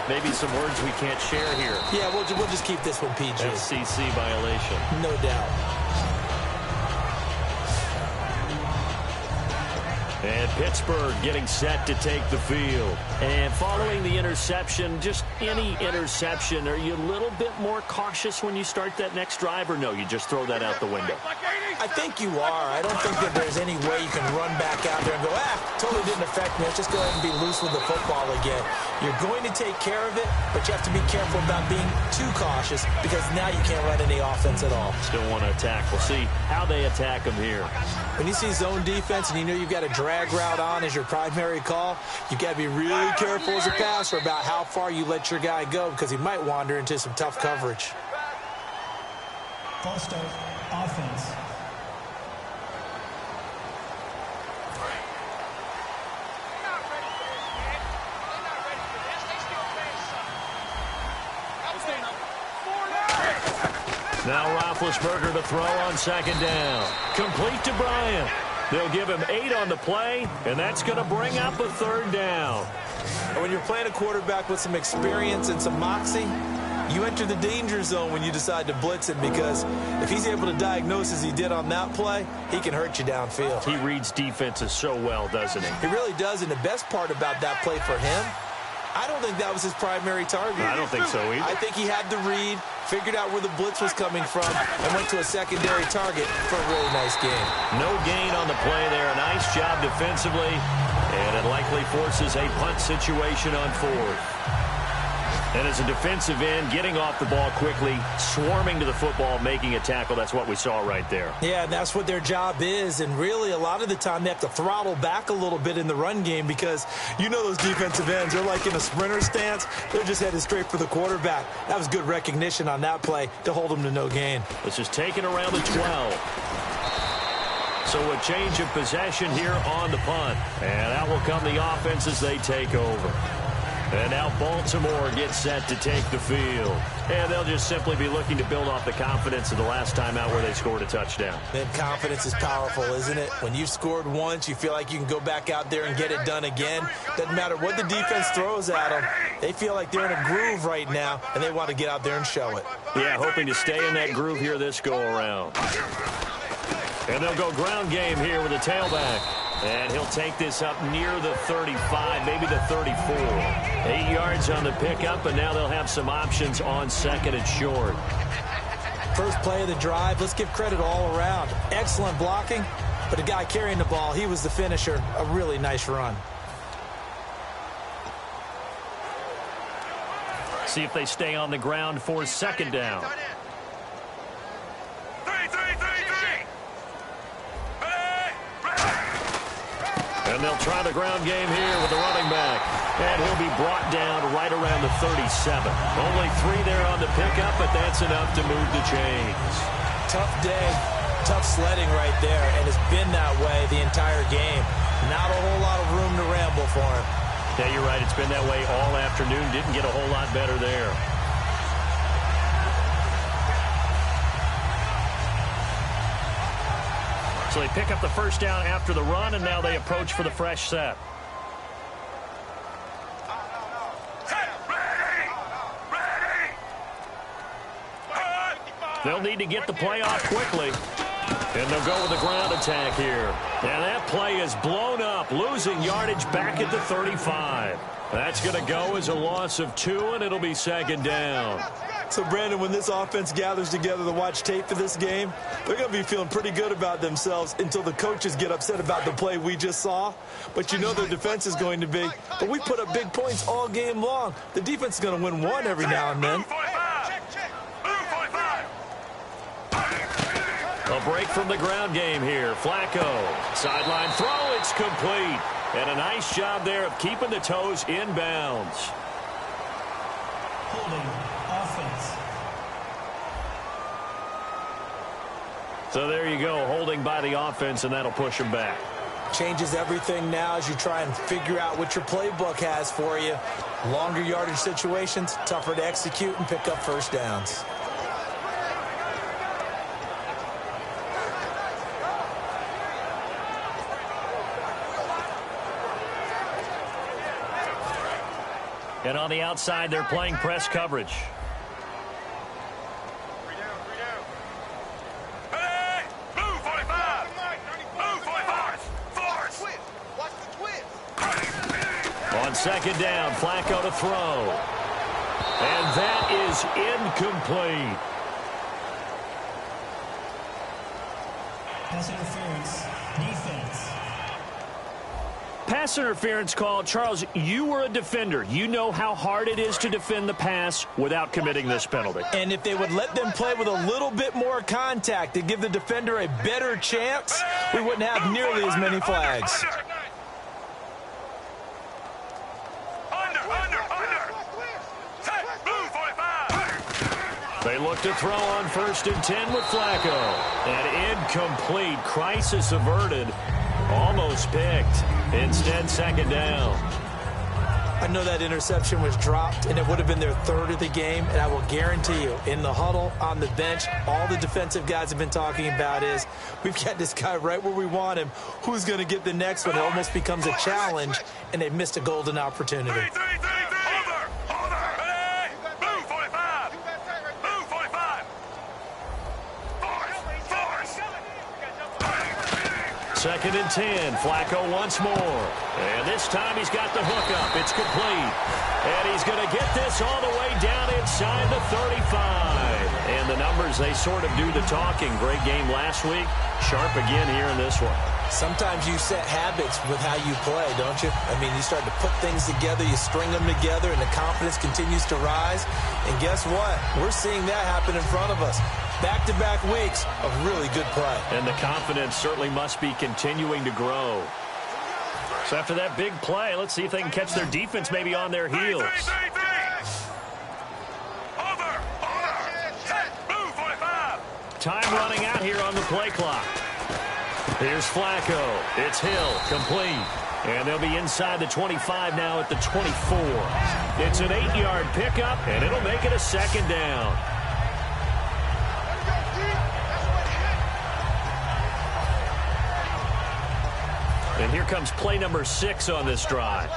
Maybe some words we can't share here. Yeah, we'll just keep this one PG. FCC violation. No doubt. And Pittsburgh getting set to take the field. And following the interception, just any interception, are you a little bit more cautious when you start that next drive, or no, you just throw that out the window? I think you are. I don't think that there's any way you can run back out there and go, totally didn't affect me. Let's just go ahead and be loose with the football again. You're going to take care of it, but you have to be careful about being too cautious because now you can't run any offense at all. Still want to attack. We'll see how they attack them here. When you see zone defense and you know you've got a drag route on as your primary call, you've got to be really careful as a passer about how far you let your guy go because he might wander into some tough coverage. False start, offense. Now Roethlisberger to throw on 2nd down. Complete to Bryant. They'll give him 8 on the play, and that's going to bring up a 3rd down. And when you're playing a quarterback with some experience and some moxie, you enter the danger zone when you decide to blitz him because if he's able to diagnose as he did on that play, he can hurt you downfield. He reads defenses so well, doesn't he? He really does, and the best part about that play for him, I don't think that was his primary target. I don't think so either. I think he had the read, figured out where the blitz was coming from, and went to a secondary target for a really nice game. No gain on the play there. Nice job defensively, and it likely forces a punt situation on 4th. And as a defensive end, getting off the ball quickly, swarming to the football, making a tackle, that's what we saw right there. Yeah, and that's what their job is. And really, a lot of the time, they have to throttle back a little bit in the run game because you know those defensive ends, they're like in a sprinter stance. They're just headed straight for the quarterback. That was good recognition on that play to hold them to no gain. This is taken around the 12. So a change of possession here on the punt. And out will come the offense as they take over. And now Baltimore gets set to take the field. And they'll just simply be looking to build off the confidence of the last time out where they scored a touchdown. Then confidence is powerful, isn't it? When you've scored once, you feel like you can go back out there and get it done again. Doesn't matter what the defense throws at them. They feel like they're in a groove right now, and they want to get out there and show it. Yeah, hoping to stay in that groove here this go-around. And they'll go ground game here with a tailback. And he'll take this up near the 35, maybe the 34. 8 yards on the pickup, and now they'll have some options on 2nd and short. First play of the drive, let's give credit all around. Excellent blocking, but the guy carrying the ball, he was the finisher. A really nice run. See if they stay on the ground for 2nd down. And they'll try the ground game here with the running back. And he'll be brought down right around the 37. Only 3 there on the pickup, but that's enough to move the chains. Tough day, tough sledding right there, and it's been that way the entire game. Not a whole lot of room to ramble for him. Yeah, you're right. It's been that way all afternoon. Didn't get a whole lot better there. So they pick up the first down after the run, and now they approach for the fresh set. They'll need to get the play off quickly. And they'll go with the ground attack here. And that play is blown up, losing yardage back at the 35. That's going to go as a loss of 2, and it'll be second down. So, Brandon, when this offense gathers together to watch tape for this game, they're going to be feeling pretty good about themselves until the coaches get upset about the play we just saw. But you know their defense is going to be. But we put up big points all game long. The defense is going to win one every now and then. A break from the ground game here. Flacco. Sideline throw. It's complete. And a nice job there of keeping the toes in bounds. Holding offense. So there you go. Holding by the offense, and that'll push them back. Changes everything now as you try and figure out what your playbook has for you. Longer yardage situations, tougher to execute and pick up first downs. And on the outside, they're playing press coverage. Hey! Blue 45! Blue 45! Force! Watch the twist! On second down, Flacco to throw. And that is incomplete. Pass interference. Defense. Pass interference call. Charles, you were a defender. You know how hard it is to defend the pass without committing this penalty. And if they would let them play with a little bit more contact to give the defender a better chance, we wouldn't have nearly as many flags. They look to throw on 1st and 10 with Flacco. And incomplete. Crisis averted. Almost picked. Instead, second down. I know that interception was dropped, and it would have been their 3rd of the game, and I will guarantee you, in the huddle, on the bench, all the defensive guys have been talking about is, we've got this guy right where we want him. Who's going to get the next one? It almost becomes a challenge, and they've missed a golden opportunity. Second and 10. Flacco once more. And this time he's got the hookup. It's complete. And he's going to get this all the way down inside the 35. And the numbers, they sort of do the talking. Great game last week. Sharp again here in this one. Sometimes you set habits with how you play, don't you? I mean, you start to put things together, you string them together, and the confidence continues to rise. And guess what? We're seeing that happen in front of us. Back-to-back weeks of really good play. And the confidence certainly must be continuing to grow. So after that big play, let's see if they can catch their defense maybe on their heels. Time running out here on the play clock. Here's Flacco. It's Hill, complete. And they'll be inside the 25 now at the 24. It's an 8-yard pickup, and it'll make it a second down. And here comes play number 6 on this drive.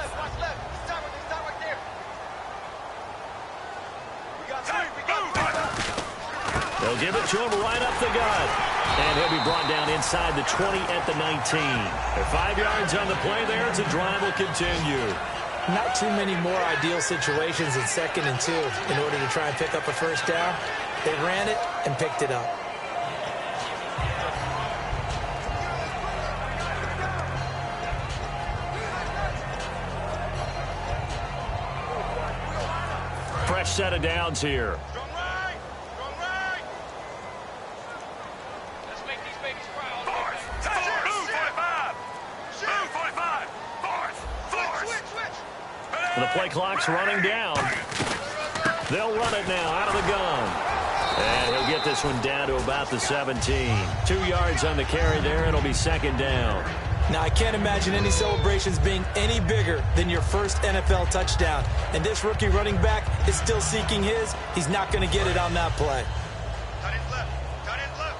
They'll give it to him right up the gut. And he'll be brought down inside the 20 at the 19. At 5 yards on the play there, as the drive will continue. Not too many more ideal situations in 2nd and 2 in order to try and pick up a first down. They ran it and picked it up. Fresh set of downs here. The play clock's running down. They'll run it now out of the gun. And he'll get this one down to about the 17. 2 yards on the carry there. It'll be second down. Now, I can't imagine any celebrations being any bigger than your first NFL touchdown. And this rookie running back is still seeking his. He's not going to get it on that play. Cut it left. Cut it left.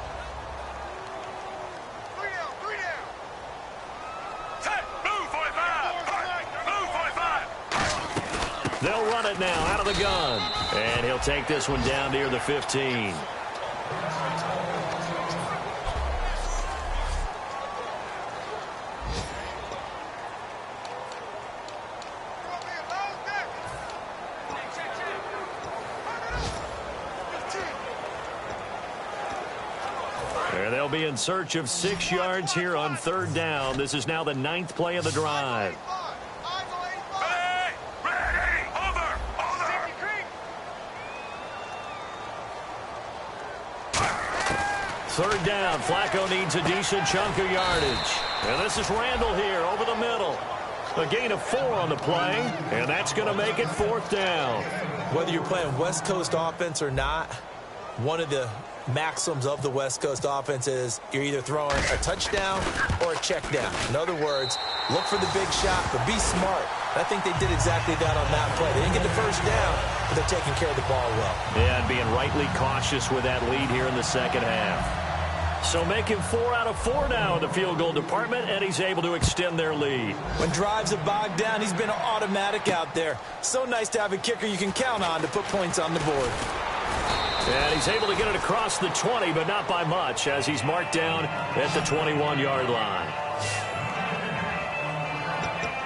3 down. 3 down. Set. Move 45. Move 45. They'll run it now out of the gun. And he'll take this one down near the 15. And they'll be in search of 6 yards here on third down. This is now the 9th play of the drive. Third down. Flacco needs a decent chunk of yardage. And this is Randall here over the middle. A gain of 4 on the play, and that's going to make it 4th down. Whether you're playing West Coast offense or not, one of the maxims of the West Coast offense is you're either throwing a touchdown or a check down. In other words, look for the big shot, but be smart. I think they did exactly that on that play. They didn't get the first down, but they're taking care of the ball well. Yeah, and being rightly cautious with that lead here in the second half. So making 4 out of 4 now in the field goal department, and he's able to extend their lead. When drives have bogged down, he's been automatic out there. So nice to have a kicker you can count on to put points on the board. And he's able to get it across the 20, but not by much, as he's marked down at the 21-yard line.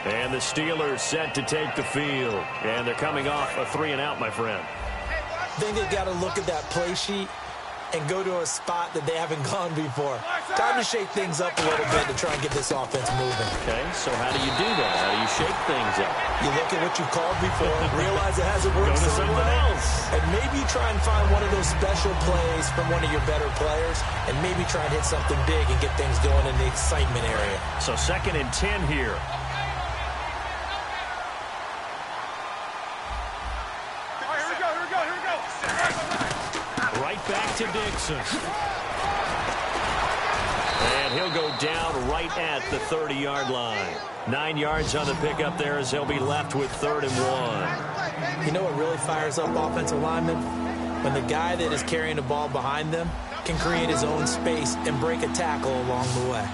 And the Steelers set to take the field. And they're coming off a 3-and-out, my friend. I think they've got to look at that play sheet and go to a spot that they haven't gone before. Time to shake things up a little bit to try and get this offense moving. Okay, so how do you do that? How do you shake things up? You look at what you called before, realize it hasn't worked Go to so something well, else. and maybe try and find one of those special plays from one of your better players, and maybe try and hit something big and get things going in the excitement area. So 2nd and 10 here. Right back to Dixon. And he'll go down right at the 30-yard line. 9 yards on the pickup there as they'll be left with 3rd and 1. You know what really fires up offensive linemen? When the guy that is carrying the ball behind them can create his own space and break a tackle along the way.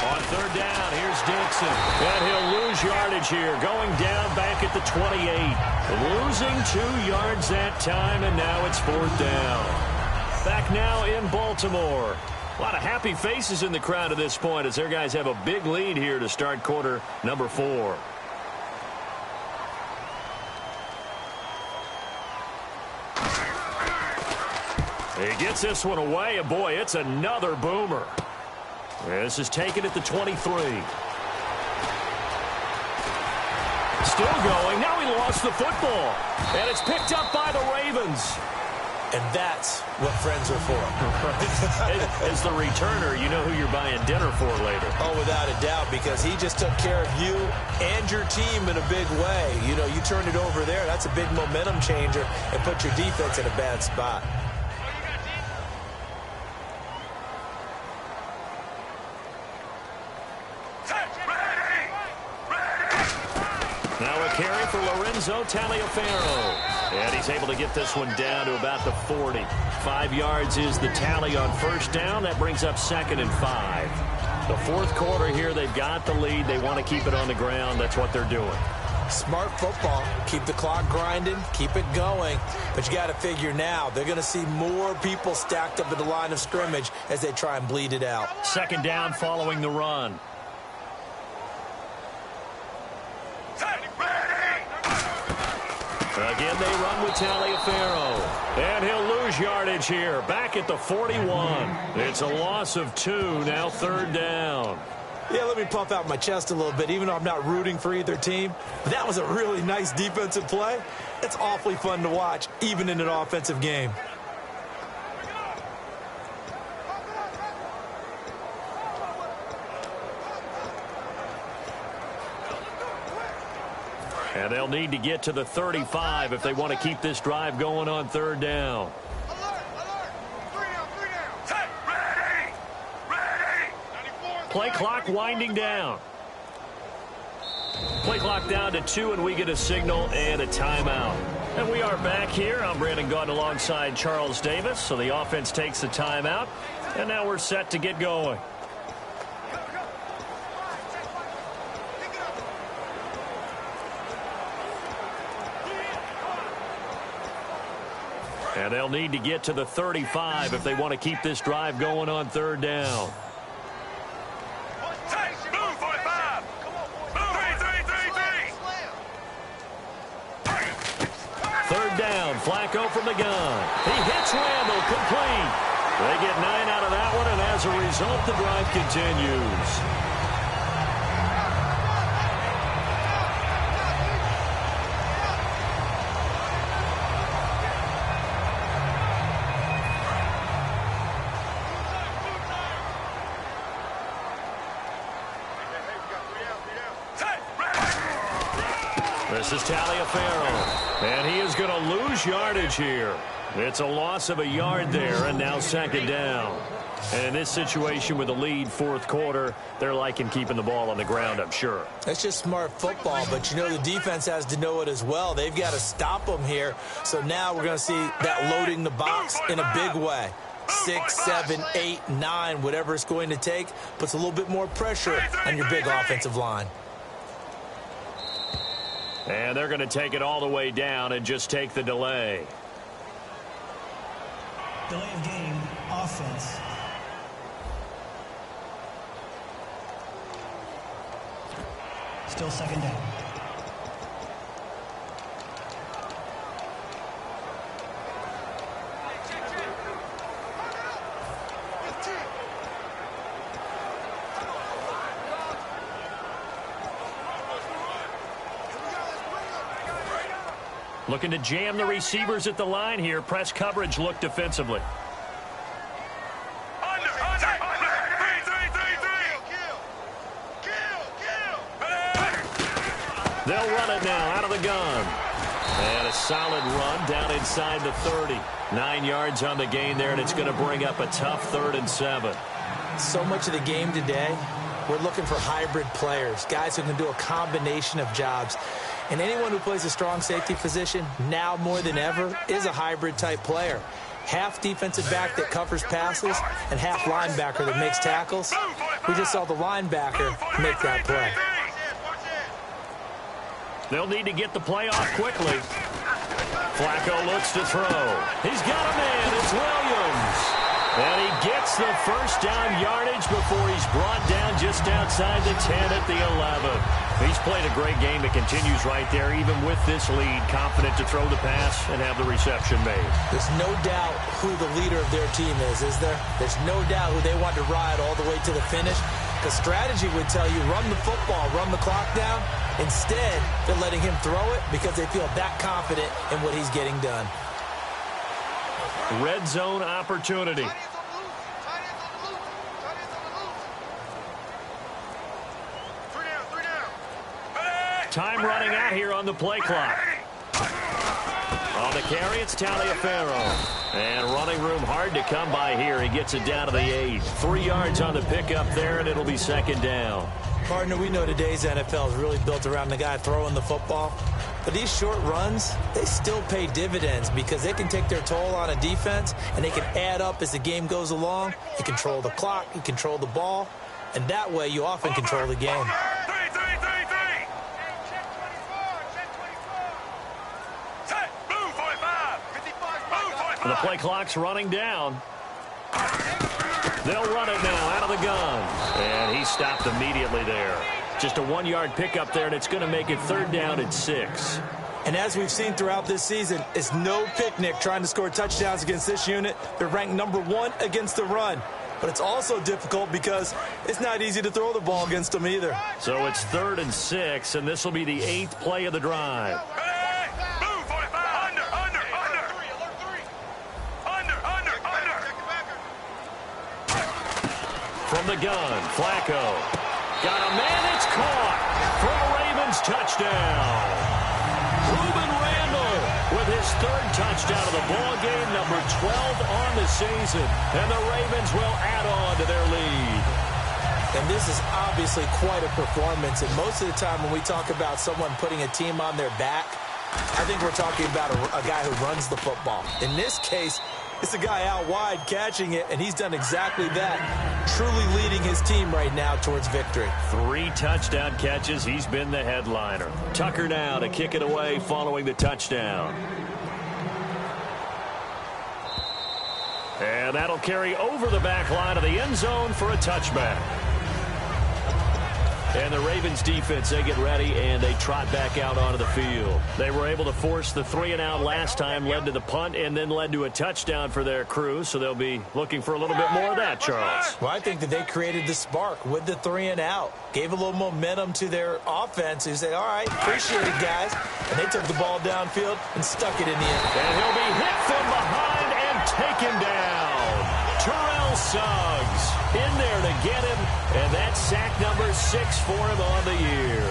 On 3rd down, here's Dixon. And he'll lose yardage here, going down back at the 28. Losing 2 yards that time, and now it's 4th down. Back now in Baltimore. A lot of happy faces in the crowd at this point as their guys have a big lead here to start quarter number 4. He gets this one away, and boy, it's another boomer. This is taken at the 23. Still going. Now he lost the football. And it's picked up by the Ravens. And that's what friends are for. As the returner, you know who you're buying dinner for later. Oh, without a doubt, because he just took care of you and your team in a big way. You know, you turned it over there. That's a big momentum changer and put your defense in a bad spot. Now a carry for Lorenzo Taliaferro. And he's able to get this one down to about the 40. 5 yards is the tally on 1st down. That brings up 2nd and 5. The 4th quarter here, they've got the lead. They want to keep it on the ground. That's what they're doing. Smart football. Keep the clock grinding. Keep it going. But you got to figure now, they're going to see more people stacked up at the line of scrimmage as they try and bleed it out. 2nd down following the run. Again, they run with Taliaferro. And he'll lose yardage here. Back at the 41. It's a loss of 2. Now 3rd down. Yeah, let me puff out my chest a little bit, even though I'm not rooting for either team. That was a really nice defensive play. It's awfully fun to watch, even in an offensive game. And they'll need to get to the 35 if they want to keep this drive going on third down. Play clock winding down. Play clock down to 2, and we get a signal and a timeout. And we are back here. I'm Brandon Gaudin alongside Charles Davis. So the offense takes a timeout, and now we're set to get going. And they'll need to get to the 35 if they want to keep this drive going on third down. Third down, Flacco from the gun. He hits Randall, complete. They get 9 out of that one, and as a result, the drive continues. This is Taliaferro, and he is going to lose yardage here. It's a loss of a yard there, and now second down. And in this situation with the lead fourth quarter, they're liking keeping the ball on the ground, I'm sure. That's just smart football, but you know the defense has to know it as well. They've got to stop them here. So now we're going to see that loading the box in a big way. 6, 7, 8, 9, whatever it's going to take, puts a little bit more pressure on your big offensive line. And they're going to take it all the way down and just take the delay. Delay of game, offense. Still second down. Looking to jam the receivers at the line here. Press coverage look defensively. They'll run it now out of the gun. And a solid run down inside the 30. 9 yards on the gain there, and it's going to bring up a tough 3rd and 7. So much of the game today, we're looking for hybrid players, guys who can do a combination of jobs. And anyone who plays a strong safety position, now more than ever, is a hybrid-type player. Half defensive back that covers passes and half linebacker that makes tackles. We just saw the linebacker make that play. They'll need to get the play off quickly. Flacco looks to throw. He's got a man. It's Williams. And he gets the first down yardage before he's brought down just outside the 10 at the 11. He's played a great game that continues right there, even with this lead, confident to throw the pass and have the reception made. There's no doubt who the leader of their team is there? There's no doubt who they want to ride all the way to the finish. The strategy would tell you, run the football, run the clock down. Instead, they're letting him throw it because they feel that confident in what he's getting done. Red zone opportunity. Time running out here on the play clock. On the carry, it's Taliaferro. And running room hard to come by here. He gets it down to the 8. 3 yards on the pickup there, and it'll be second down. Partner, we know today's NFL is really built around the guy throwing the football. But these short runs, they still pay dividends because they can take their toll on a defense, and they can add up as the game goes along. You control the clock, you control the ball, and that way you often control the game. The play clock's running down. They'll run it now out of the gun. And he stopped immediately there. Just a 1-yard pickup there, and it's going to make it third down at 6. And as we've seen throughout this season, it's no picnic trying to score touchdowns against this unit. They're ranked number 1 against the run. But it's also difficult because it's not easy to throw the ball against them either. So it's 3rd and 6, and this will be the 8th play of the drive. From the gun, Flacco. Got a man, it's caught for a Ravens touchdown. with his third touchdown of the ball game, number 12 on the season. And the Ravens will add on to their lead. And this is obviously quite a performance. And most of the time when we talk about someone putting a team on their back, I think we're talking about a guy who runs the football. In this case, it's a guy out wide catching it, and he's done exactly that, truly leading his team right now towards victory. 3 touchdown catches. He's been the headliner. Tucker now to kick it away following the touchdown. And that'll carry over the back line of the end zone for a touchback. And the Ravens defense, they get ready, and they trot back out onto the field. They were able to force the 3-and-out last time, led to the punt, and then led to a touchdown for their crew. So they'll be looking for a little bit more of that, Charles. Well, I think that they created the spark with the 3-and-out. Gave a little momentum to their offense. Who said, all right, appreciate it, guys. And they took the ball downfield and stuck it in the end. And he'll be hit from behind and taken down. Terrell Suggs in there to get him, and that's sack number 6 for him on the year.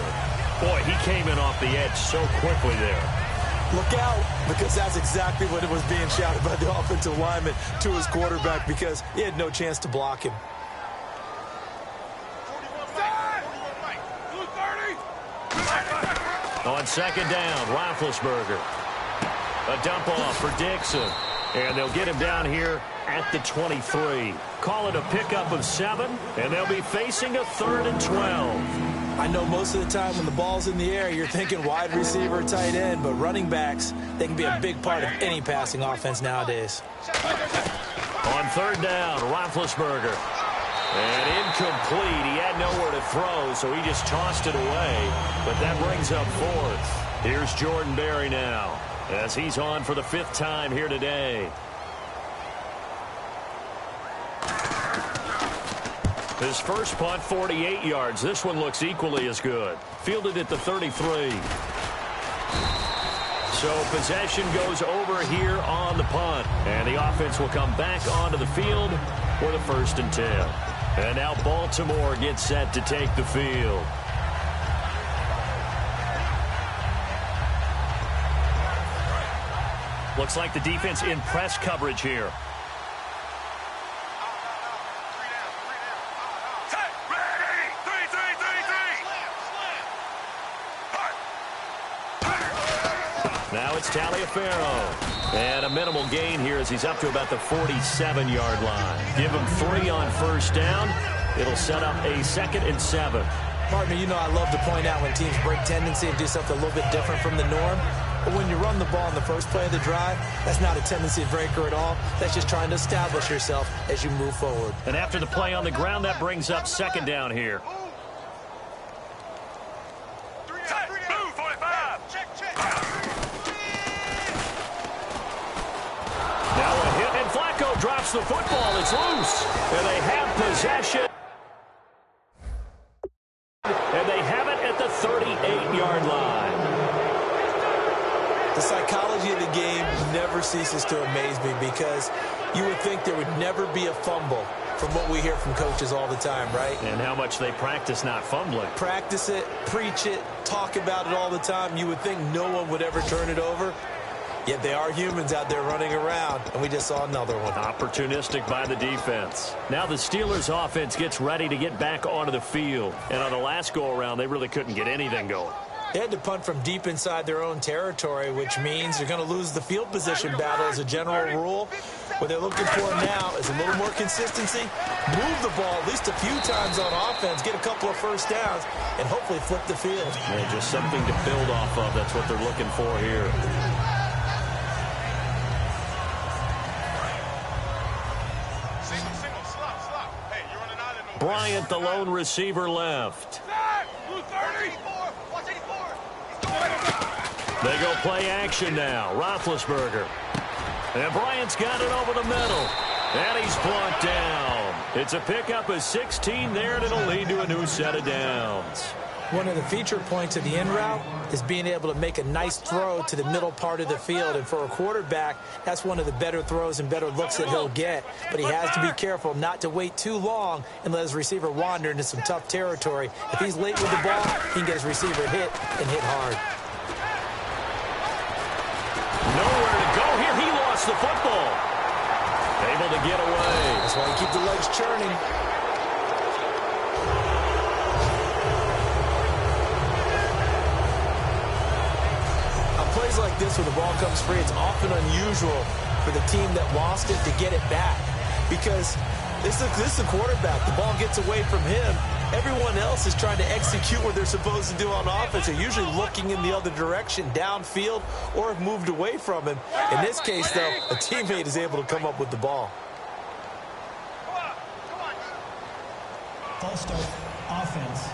Boy, he came in off the edge so quickly there. Look out, because that's exactly what it was being shouted by the offensive lineman to his quarterback, because he had no chance to block him. On second down, Roethlisberger. A dump off for Dixon. And they'll get him down here at the 23. Call it a pickup of 7, and they'll be facing a 3rd and 12. I know most of the time when the ball's in the air, you're thinking wide receiver, tight end, but running backs, they can be a big part of any passing offense nowadays. On 3rd down, Roethlisberger. And incomplete. He had nowhere to throw, so he just tossed it away. But that brings up 4th. Here's Jordan Berry now, as he's on for the 5th time here today. His first punt, 48 yards. This one looks equally as good. Fielded at the 33. So possession goes over here on the punt. And the offense will come back onto the field for the 1st and 10. And now Baltimore gets set to take the field. Looks like the defense in press coverage here. Now it's Taliaferro. And a minimal gain here as he's up to about the 47-yard line. Give him 3 on 1st down. It'll set up a 2nd and 7. Partner, you know I love to point out when teams break tendency and do something a little bit different from the norm. But when you run the ball in the first play of the drive, that's not a tendency breaker at all. That's just trying to establish yourself as you move forward. And after the play on the ground, that brings up 2nd down here. Now a hit, and Flacco drops the football. It's loose. And they have possession. And they have it at the 38-yard line. The psychology of the game never ceases to amaze me, because you would think there would never be a fumble from what we hear from coaches all the time, right? And how much they practice not fumbling. Practice it, preach it, talk about it all the time. You would think no one would ever turn it over. Yet they are humans out there running around, and we just saw another one. Opportunistic by the defense. Now the Steelers offense gets ready to get back onto the field. And on the last go-around, they really couldn't get anything going. They had to punt from deep inside their own territory, which means they're going to lose the field position battle as a general rule. What they're looking for now is a little more consistency, move the ball at least a few times on offense, get a couple of 1st downs, and hopefully flip the field. Yeah, just something to build off of. That's what they're looking for here. Bryant, the lone receiver, left. They go play action now. Roethlisberger. And Bryant's got it over the middle. And he's blocked down. It's a pickup of 16 there, and it'll lead to a new set of downs. One of the feature points of the in route is being able to make a nice throw to the middle part of the field. And for a quarterback, that's one of the better throws and better looks that he'll get. But he has to be careful not to wait too long and let his receiver wander into some tough territory. If he's late with the ball, he can get his receiver hit and hit hard. No gets the football. Able to get away. That's why you keep the legs churning. On plays like this where the ball comes free, it's often unusual for the team that lost it to get it back. Because this is the quarterback. The ball gets away from him. Everyone else is trying to execute what they're supposed to do on offense. They're usually looking in the other direction, downfield, or have moved away from him. In this case, though, a teammate is able to come up with the ball. False start, offense.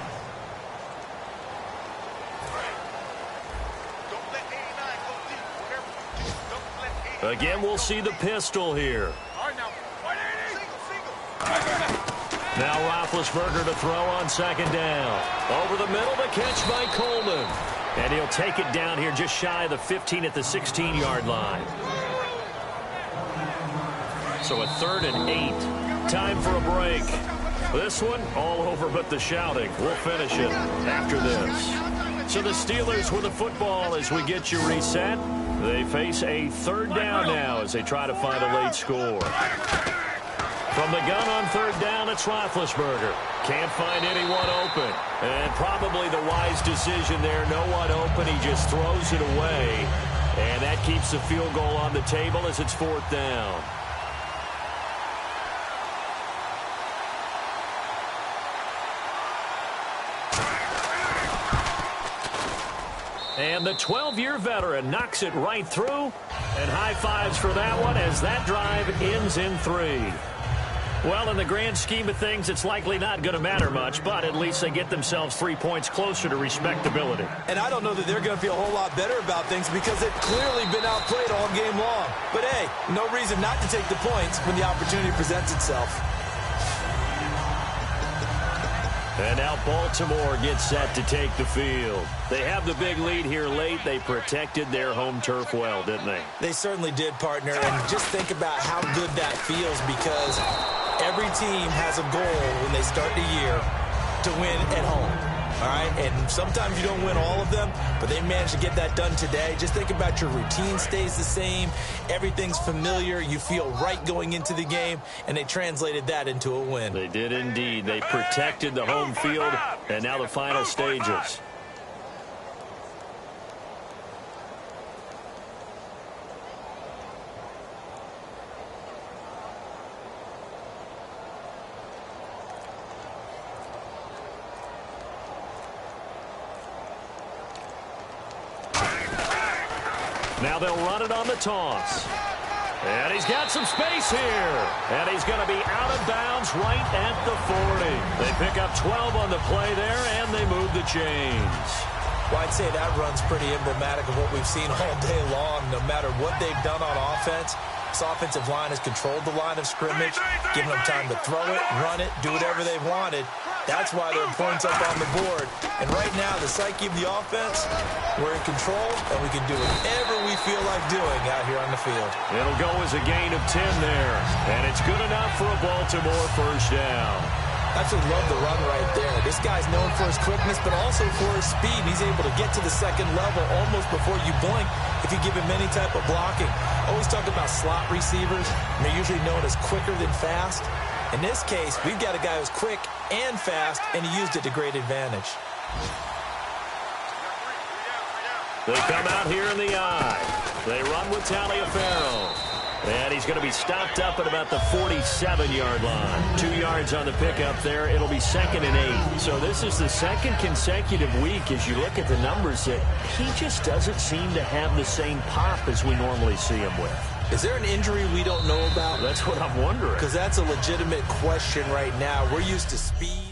Again, we'll see the pistol here. Now Roethlisberger to throw on second down. Over the middle, the catch by Coleman. And he'll take it down here just shy of the 15 at the 16-yard line. So a 3rd and 8. Time for a break. This one, all over but the shouting. We'll finish it after this. So the Steelers with the football as we get you reset. They face a 3rd down now as they try to find a late score. From the gun on 3rd down, it's Roethlisberger. Can't find anyone open. And probably the wise decision there. No one open. He just throws it away. And that keeps the field goal on the table as it's 4th down. And the 12-year veteran knocks it right through. And high fives for that one as that drive ends in 3. Well, in the grand scheme of things, it's likely not going to matter much, but at least they get themselves 3 points closer to respectability. And I don't know that they're going to feel a whole lot better about things because they've clearly been outplayed all game long. But, hey, no reason not to take the points when the opportunity presents itself. And now Baltimore gets set to take the field. They have the big lead here late. They protected their home turf well, didn't they? They certainly did, partner. And just think about how good that feels because every team has a goal when they start the year to win at home. All right, and sometimes you don't win all of them, but they managed to get that done today. Just think about your routine stays the same. Everything's familiar. You feel right going into the game, and they translated that into a win. They did indeed. They protected the home field, and now the final stages. Now they'll run it on the toss. And he's got some space here. And he's going to be out of bounds right at the 40. They pick up 12 on the play there, and they move the chains. Well, I'd say that run's pretty emblematic of what we've seen all day long. No matter what they've done on offense, this offensive line has controlled the line of scrimmage, given them time to throw it, run it, do whatever they've wanted. That's why they're points up on the board. And right now, the psyche of the offense, we're in control, and we can do whatever we feel like doing out here on the field. It'll go as a gain of 10 there. And it's good enough for a Baltimore 1st down. I actually love the run right there. This guy's known for his quickness, but also for his speed. He's able to get to the second level almost before you blink if you give him any type of blocking. Always talk about slot receivers, and they're usually known as quicker than fast. In this case, we've got a guy who's quick and fast, and he used it to great advantage. They come out here in the eye. They run with Taliaferro. And he's going to be stopped up at about the 47-yard line. 2 yards on the pickup there. It'll be 2nd and 8. So this is the second consecutive week as you look at the numbers that he just doesn't seem to have the same pop as we normally see him with. Is there an injury we don't know about? That's what I'm wondering. Because that's a legitimate question right now. We're used to speed.